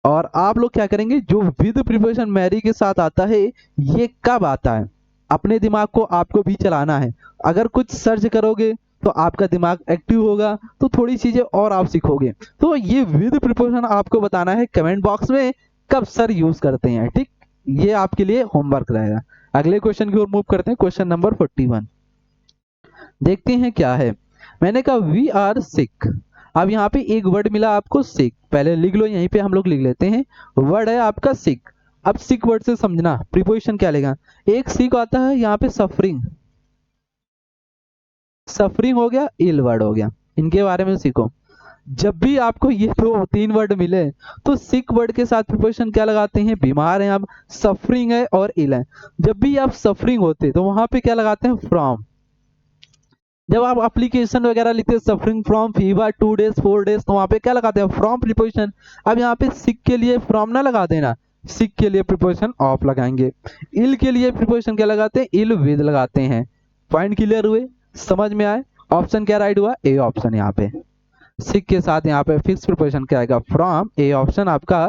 और आप लोग क्या करेंगे, जो विद प्रीपोजिशन मैरी के साथ आता है ये कब आता है, अपने दिमाग को आपको भी चलाना है। अगर कुछ सर्च करोगे तो आपका दिमाग एक्टिव होगा तो थोड़ी चीजें और आप सीखोगे। तो ये विद प्रीपोजिशन आपको बताना है कमेंट बॉक्स में कब सर यूज करते हैं, ठीक, ये आपके लिए होमवर्क रहेगा। अगले क्वेश्चन की ओर मूव करते हैं। क्वेश्चन नंबर 41 देखते हैं क्या है। मैंने कहा वी आर सिक, अब यहाँ पे एक वर्ड मिला आपको सिक, पहले लिख लो, यहीं पे हम लोग लिख लेते हैं, वर्ड है आपका सिक। अब सिक वर्ड से समझना प्रीपोजिशन क्या लेगा, एक सिक आता है यहाँ पे सफरिंग, सफरिंग हो गया, इल वर्ड हो गया, इनके बारे में सीखो। जब भी आपको ये दो तीन वर्ड मिले तो सिक वर्ड के साथ प्रीपोजिशन क्या लगाते हैं, बीमार हैं आप, सफरिंग है और इल है। जब भी आप सफरिंग होते तो वहां पे क्या लगाते हैं, फ्रॉम। जब आप एप्लीकेशन वगैरह लिखते हैं suffering from fever 2 days 4 days, तो वहां पे क्या लगाते हैं, फ्रॉम प्रीपोजिशन। अब यहाँ पे सिक के लिए फ्रॉम ना लगा देना, सिक के लिए प्रीपोजिशन ऑफ लगाएंगे। इल के लिए प्रीपोजिशन क्या लगाते हैं, इल विद लगाते हैं। पॉइंट क्लियर हुए, समझ में आए। ऑप्शन क्या राइट हुआ, ए ऑप्शन। यहाँ पे सिक के साथ यहाँ पे फिक्स प्रीपोजिशन क्या आएगा, फ्रॉम, ए ऑप्शन आपका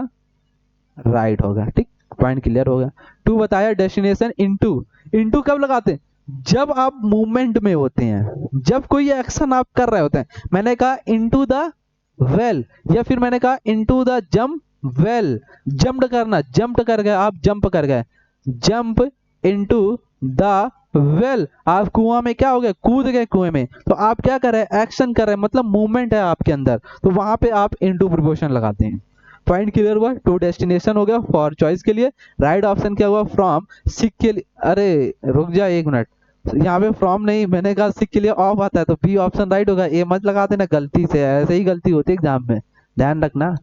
राइट होगा, ठीक, पॉइंट क्लियर होगा। टू बताया डेस्टिनेशन, इनटू, इनटू कब लगाते हैं, जब आप मूवमेंट में होते हैं, जब कोई एक्शन आप कर रहे होते हैं। मैंने कहा इनटू द वेल, या फिर मैंने कहा into the jump well, jump करना, जंप कर गए आप, जंप कर गए, जंप इनटू द वेल, आप कुआं में क्या हो गए, कूद गए कुएं में, तो आप क्या कर रहे हैं, एक्शन कर रहे हैं, मतलब मूवमेंट है आपके अंदर, तो वहां पे आप इनटू प्रीपोजिशन लगाते हैं। पॉइंट क्लियर हुआ। टू डेस्टिनेशन हो गया, फॉर चॉइस के लिए, राइट ऑप्शन क्या हुआ, फ्रॉम, सिक के लिए, अरे रुक जा एक मिनट, यहाँ पे फ्रॉम नहीं, मैंने कहा सिक के लिए ऑफ आता है, तो बी ऑप्शन राइट होगा। ए मत लगा देना गलती से, ऐसे ही गलती होती है एग्जाम में, ध्यान रखना।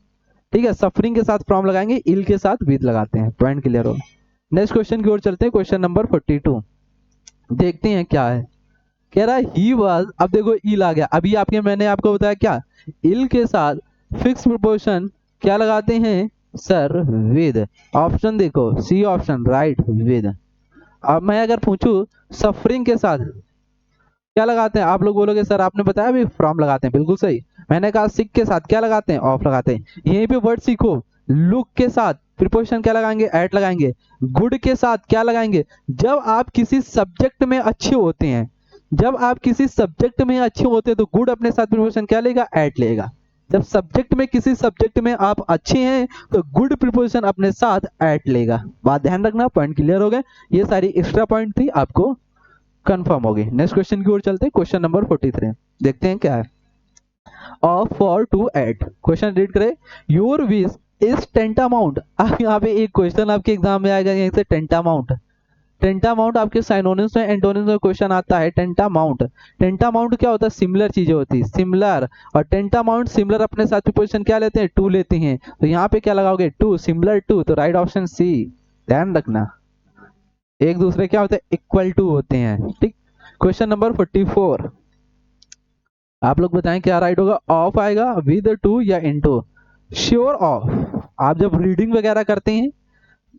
ठीक है, सफरिंग के साथ फ्रॉम लगाएंगे, इल के साथ विद लगाते हैं। पॉइंट क्लियर हो। नेक्स्ट क्वेश्चन की ओर चलते हैं, क्वेश्चन नंबर 42। देखते हैं क्या है। कह रहा है ही वाज, अब देखो इल आ गया। अभी आपके मैंने आपको बताया क्या, इल के साथ फिक्स प्रोपोर्शन क्या लगाते हैं सर, विद। ऑप्शन देखो, सी ऑप्शन राइट, विद। अब मैं अगर पूछूं सफरिंग के साथ क्या लगाते हैं, आप लोग बोलोगे सर आपने बताया अभी फ्रॉम लगाते हैं, बिल्कुल सही। मैंने कहा सिक के साथ क्या लगाते हैं, ऑफ लगाते हैं। यहीं पे वर्ड सीखो, लुक के साथ प्रीपोजिशन क्या लगाएंगे, एट लगाएंगे। गुड के साथ क्या लगाएंगे, जब आप किसी सब्जेक्ट में अच्छे होते हैं, जब आप किसी सब्जेक्ट में अच्छे होते हैं तो गुड अपने साथ प्रीपोजिशन क्या लेगा, एट लेगा। जब सब्जेक्ट में किसी सब्जेक्ट में आप अच्छे हैं तो गुड प्रीपोजिशन अपने साथ एट लेगा। बात ध्यान रखना, पॉइंट क्लियर हो गए। ये सारी एक्स्ट्रा पॉइंट थी, आपको कंफर्म होगी। नेक्स्ट क्वेश्चन की ओर चलते हैं, क्वेश्चन नंबर 43। देखते हैं क्या है। Of for to at, question read करें। Your wish is tantamount. अब यहाँ पे एक क्वेश्चन आपके एग्जाम में आएगा यहीं से, टेंटामाउंट। टेंटामाउंट आपके साइनोनिम्स में एंटोनिम्स में क्वेश्चन आता है। टेंटामाउंट, टेंटामाउंट क्या होता है, सिमिलर चीजें होती है, सिमिलर। और टेंटामाउंट सिमिलर अपने साथ प्रीपोजिशन क्या लेते हैं, टू लेते हैं। तो यहाँ पे क्या लगाओगे, टू, सिमिलर टू, तो राइट ऑप्शन सी। ध्यान रखना, एक दूसरे क्या होते हैं, इक्वल टू होते हैं। ठीक। क्वेश्चन नंबर 44, आप लोग बताएं क्या राइट होगा। ऑफ आएगा, विद, टू या इनटू। श्योर ऑफ, आप जब रीडिंग वगैरह करते हैं,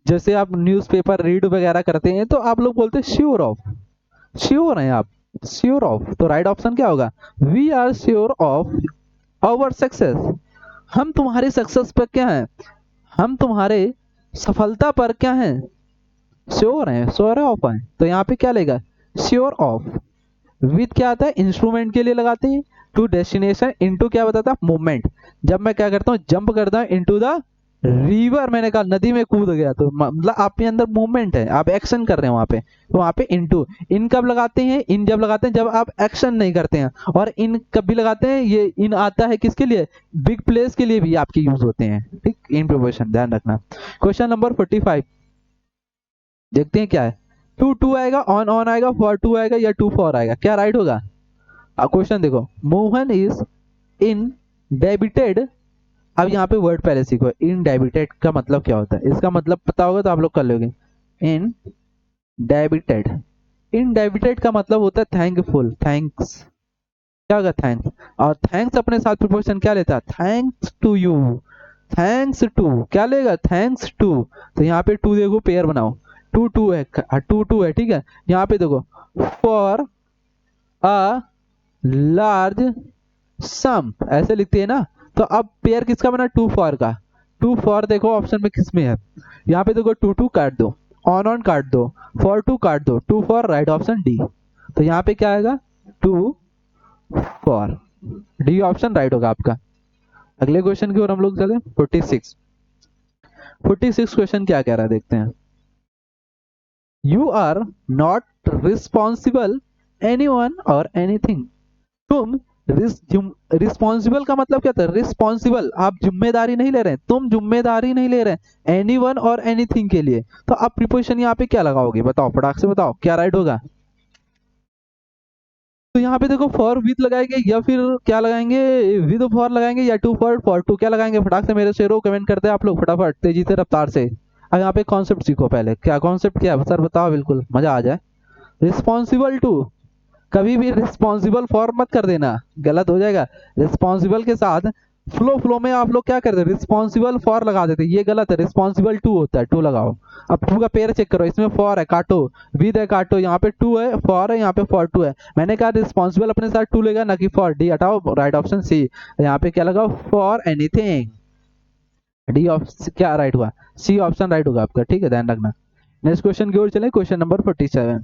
जैसे आप न्यूज़पेपर रीड वगैरह करते हैं तो आप लोग बोलते हैं श्योर ऑफ, श्योर हैं आप, श्योर ऑफ। तो राइट ऑप्शन क्या होगा, we are sure of our success. हम तुम्हारे सक्सेस पर क्या है, हम तुम्हारे सफलता पर क्या है, श्योर है, श्योर ऑफ है। तो यहाँ पे क्या लेगा, श्योर ऑफ। विथ क्या आता है, इंस्ट्रूमेंट के लिए लगाते हैं। टू डेस्टिनेशन, इनटू क्या बताता है, मूवमेंट। जब मैं क्या करता हूँ, जंप करता हूँ इनटू द रिवर, मैंने कहा नदी में कूद गया, तो मतलब आपके अंदर मूवमेंट है, आप एक्शन कर रहे हैं वहां पे, तो वहां पे इनटू। इन कब लगाते हैं, इन जब लगाते हैं जब आप एक्शन नहीं करते हैं। और इन कब भी लगाते हैं, ये इन आता है किसके लिए, बिग प्लेस के लिए भी आपके यूज होते हैं। ठीक, इन प्रोपोर्शन ध्यान रखना। क्वेश्चन नंबर 45, देखते हैं क्या है। टू टू आएगा, ऑन ऑन आएगा, फॉर टू आएगा या टू फॉर आएगा, क्या राइट होगा। अब क्वेश्चन देखो, मोहन इज इन डेबिटेड। अब यहाँ पे वर्ड पहले सीखो, इन डेबिटेड का मतलब क्या होता है, इसका मतलब पता होगा तो आप लोग कर लोगे। इन डेबिटेड, इन डेबिटेड का मतलब होता है थैंकफुल, थैंक्स। क्या होगा, थैंक्स। और थैंक्स अपने साथ प्रीपोजिशन क्या लेता है, thanks to you, thanks to क्या लेगा, थैंक्स टू। तो यहाँ पे टू देखो, पेयर बनाओ, टू टू है, टू टू है, ठीक है। यहाँ पे देखो, फॉर अ लार्ज सम ऐसे लिखते हैं ना। तो अब पेयर किसका बना, टू फॉर का। टू फॉर देखो ऑप्शन में किस में है, यहाँ पे देखो टू टू काट दो, ऑन ऑन काट दो, फॉर टू काट दो, to for right option D. तो यहाँ पे क्या आएगा, to for, D option right होगा आपका। अगले क्वेश्चन की ओर हम लोग चले, 46। 46 क्वेश्चन क्या कह रहा है, देखते हैं। You are not responsible any one or anything. तुम रिस्पॉन्सिबल का मतलब क्या था, रिस्पॉन्सिबल आप जिम्मेदारी नहीं ले रहे हैं, तुम जिम्मेदारी नहीं ले रहे हैं एनी वन और एनीथिंग के लिए। तो आप प्रीपोजिशन यहाँ पे क्या लगाओगे, बताओ फटाक से बताओ क्या राइट होगा। तो यहाँ पे देखो, फॉर विद लगाएंगे या फिर क्या लगाएंगे, विद फॉर लगाएंगे या टू फॉर टू क्या लगाएंगे, फटाक से मेरे शेरों कमेंट करते हैं आप लोग, फटाफट तेजी से रफ्तार से। अब यहाँ पे कॉन्सेप्ट सीखो पहले, क्या कॉन्सेप्ट क्या है सर बताओ, बिल्कुल मजा आ जाए। रिस्पॉन्सिबल टू, कभी भी रिस्पॉन्सिबल फॉर मत कर देना, गलत हो जाएगा। रिस्पॉन्सिबल के साथ फ्लो, फ्लो में आप लोग क्या करते हैं, रिस्पॉन्सिबल फॉर लगा देते हैं, ये गलत है। रिस्पॉन्सिबल टू होता है, टू लगाओ। अब टू का पेयर चेक करो, इसमें फॉर है काटो, विद है काटो, यहाँ पे टू है, फॉर है, यहाँ पे फॉर टू है। मैंने कहा रिस्पॉन्सिबल अपने साथ टू लेगा ना कि फॉर, डी हटाओ, राइट ऑप्शन सी। यहाँ पे क्या लगाओ, फॉर एनीथिंग, डी ऑप्शन क्या राइट हुआ, सी ऑप्शन राइट होगा आपका। ठीक है, ध्यान रखना। नेक्स्ट क्वेश्चन की ओर चले, क्वेश्चन नंबर 47।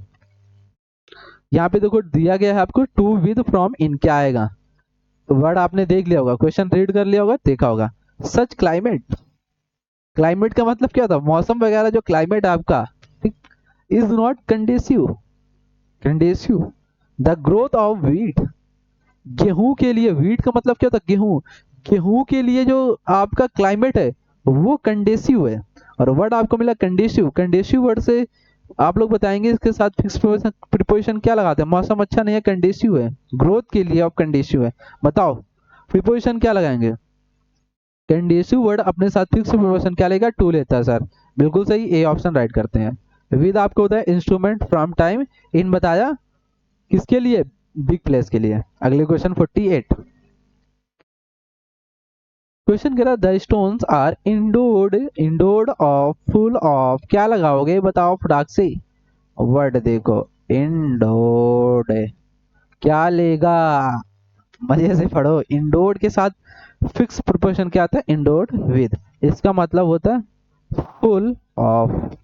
यहाँ पे देखो दिया गया है आपको, टू विद फ्रॉम इन क्या आएगा, वर्ड आपने देख लिया होगा, क्वेश्चन रीड कर लिया होगा, देखा होगा। सच क्लाइमेट, क्लाइमेट का मतलब क्या था, मौसम वगैरह जो क्लाइमेट आपका, ठीक, is not conducive, conducive the growth of wheat. गेहूं के लिए, व्हीट का मतलब क्या होता है, गेहूं, गेहूं के लिए जो आपका क्लाइमेट है वो कंडीसिव है। और वर्ड आपको मिला कंडीसिव, कंडीसिव वर्ड से आप लोग बताएंगे इसके साथ फिक्स प्रीपोजिशन क्या लगाते हैं? मौसम अच्छा नहीं है, कंडीसिव है, ग्रोथ के लिए अब कंडीसिव है, बताओ प्रीपोजिशन क्या लगाएंगे? कंडीसिव वर्ड अपने साथ फिक्स प्रीपोजिशन क्या लेगा? टू लेता है सर, बिल्कुल सही, ए ऑप्शन राइट करते हैं। विद आपको होता है इंस्ट्रूमेंट, फ्रॉम, टाइम, इन बताया किसके लिए? बिग प्लेस के लिए। अगले क्वेश्चन 48, क्वेश्चन कह रहा है the stones are endowed, endowed of, full of, क्या लगाओगे बताओ फटाक से? वर्ड देखो, इंडोर्ड, क्या लेगा? मजे से पढ़ो, इंडोर्ड के साथ फिक्स प्रोपोर्शन क्या आता है? इंडोर्ड विद, इसका मतलब होता है फुल ऑफ।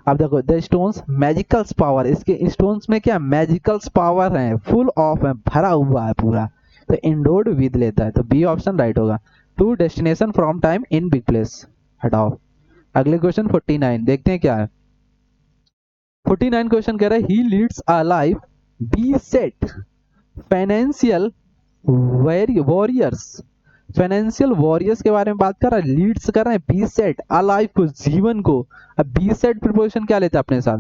अब देखो द स्टोन्स मैजिकल्स पावर, इसके स्टोन्स में क्या मैजिकल्स पावर है, फुल ऑफ है, भरा हुआ है पूरा, तो इंडोर्ड विद लेता है, तो बी ऑप्शन राइट होगा। To destination from time in big place, हटाओ। अगले क्वेश्चन 49 देखते हैं क्या है। 49 क्वेश्चन कह रहा है he leads a life beset financial warriors, financial warriors के बारे में बात कर रहा है, लीड्स कर रहे हैं, बी सेट अ लाइफ को, जीवन को। अब बी सेट प्रीपोजिशन क्या लेता है अपने साथ?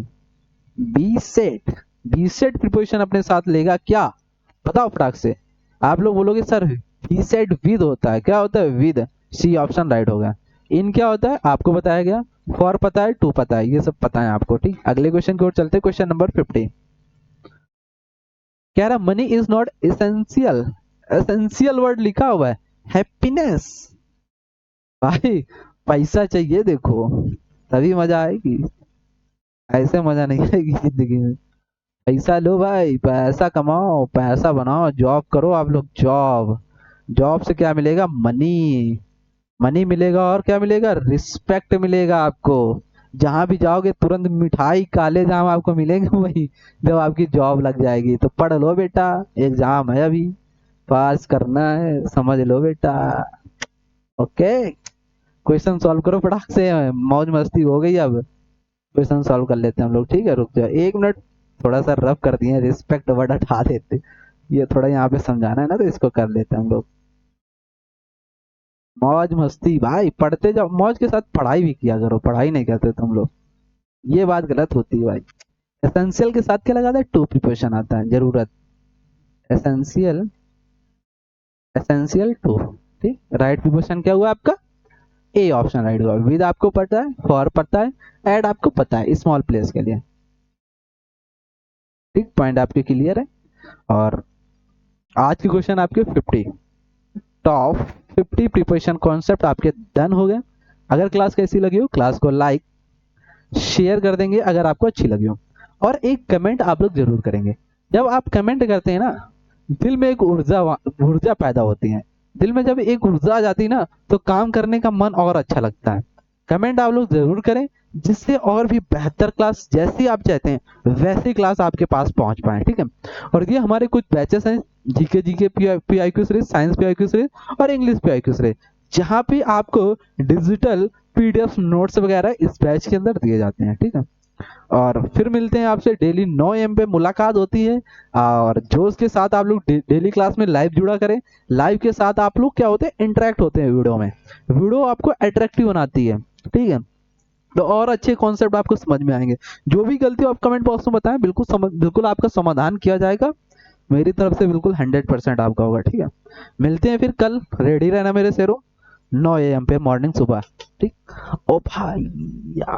Beset, beset preposition अपने साथ लेगा क्या? बताओ फटाक से। आप लोग बोलोगे सर बी सेट विद होता है, क्या होता है? विद, सी ऑप्शन राइट होगा। इन क्या होता है आपको बताया गया, फॉर पता है, टू पता है, ये सब पता है आपको, ठीक। अगले क्वेश्चन की ओर चलते हैं, क्वेश्चन नंबर 50, कह रहा money is not essential, essential word लिखा हुआ है हैप्पीनेस। भाई पैसा चाहिए देखो, तभी मजा आएगी, ऐसे मजा नहीं आएगी जिंदगी में। पैसा लो भाई, पैसा कमाओ, पैसा बनाओ, जॉब करो आप लोग, जॉब, जॉब से क्या मिलेगा? मनी, मनी मिलेगा, और क्या मिलेगा? रिस्पेक्ट मिलेगा आपको। जहां भी जाओगे तुरंत मिठाई काले जाम आपको मिलेंगे वही, जब आपकी जॉब लग जाएगी। तो पढ़ लो बेटा, एग्जाम है अभी, पास करना है, समझ लो बेटा। ओके, क्वेश्चन सॉल्व करो फटाक से, मौज मस्ती हो गई, अब क्वेश्चन सॉल्व कर लेते हैं हम लोग, ठीक है? रुक जाओ 1 मिनट, थोड़ा सा रफ कर दिए, रिस्पेक्ट वर्ड हटा देते, ये थोड़ा यहाँ पे समझाना है ना, तो इसको कर लेते हैं हम लोग। मौज मस्ती भाई, पढ़ते जाओ, मौज के साथ पढ़ाई भी किया करो, पढ़ाई नहीं करते तुम लोग, ये बात गलत होती है भाई। एसेंशियल के साथ क्या लगाता है? टू प्रीपोजिशन आता है, जरूरत, एसेंशियल, एसेंशियल टू, ठीक। राइट प्रीपोजिशन क्या हुआ आपका? ए ऑप्शन राइट हुआ। विद आपको पता है, फॉर पता है, एड आपको पता है स्मॉल प्लेस के लिए, ठीक। पॉइंट आपके क्लियर है। और आज के क्वेश्चन आपके 50, टॉप 50 प्रीपोजिशन कॉन्सेप्ट आपके डन हो गए। अगर क्लास कैसी लगी हो, क्लास को लाइक शेयर कर देंगे अगर आपको अच्छी लगी हो, और एक कमेंट आप लोग जरूर करेंगे। जब आप कमेंट करते हैं ना, दिल में एक ऊर्जा, ऊर्जा पैदा होती है, दिल में जब एक ऊर्जा आ जाती है ना, तो काम करने का मन और अच्छा लगता है। कमेंट आप लोग जरूर करें, जिससे और भी बेहतर क्लास, जैसी आप चाहते हैं वैसी क्लास आपके पास पहुंच पाए, ठीक है? और ये हमारे कुछ बैचेस हैं, GK GK PIQ series, science PIQ series, और इंग्लिश पीआईक्यू सीरीज, जहाँ पे आपको डिजिटल पीडीएफ नोट्स वगैरह इस बैच के अंदर दिए जाते हैं, ठीक है? और फिर मिलते हैं आपसे डेली 9 AM पे मुलाकात होती है। और जोश के साथ आप लोग डेली क्लास में लाइव जुड़ा करें। लाइव के साथ आप लोग क्या होते हैं? इंटरेक्ट होते हैं वीडियो में, वीडियो आपको अट्रैक्टिव बनाती है, ठीक है? तो और अच्छे कॉन्सेप्ट आपको समझ में आएंगे। जो भी गलती हो आप कमेंट बॉक्स में बताएं, बिल्कुल आपका समाधान किया जाएगा, मेरी तरफ से बिल्कुल 100% आपका होगा, ठीक है? मिलते हैं फिर कल, रेडी रहना मेरे शेरों, 9 AM पे मॉर्निंग, सुबह, ठीक। ओ भाई यार।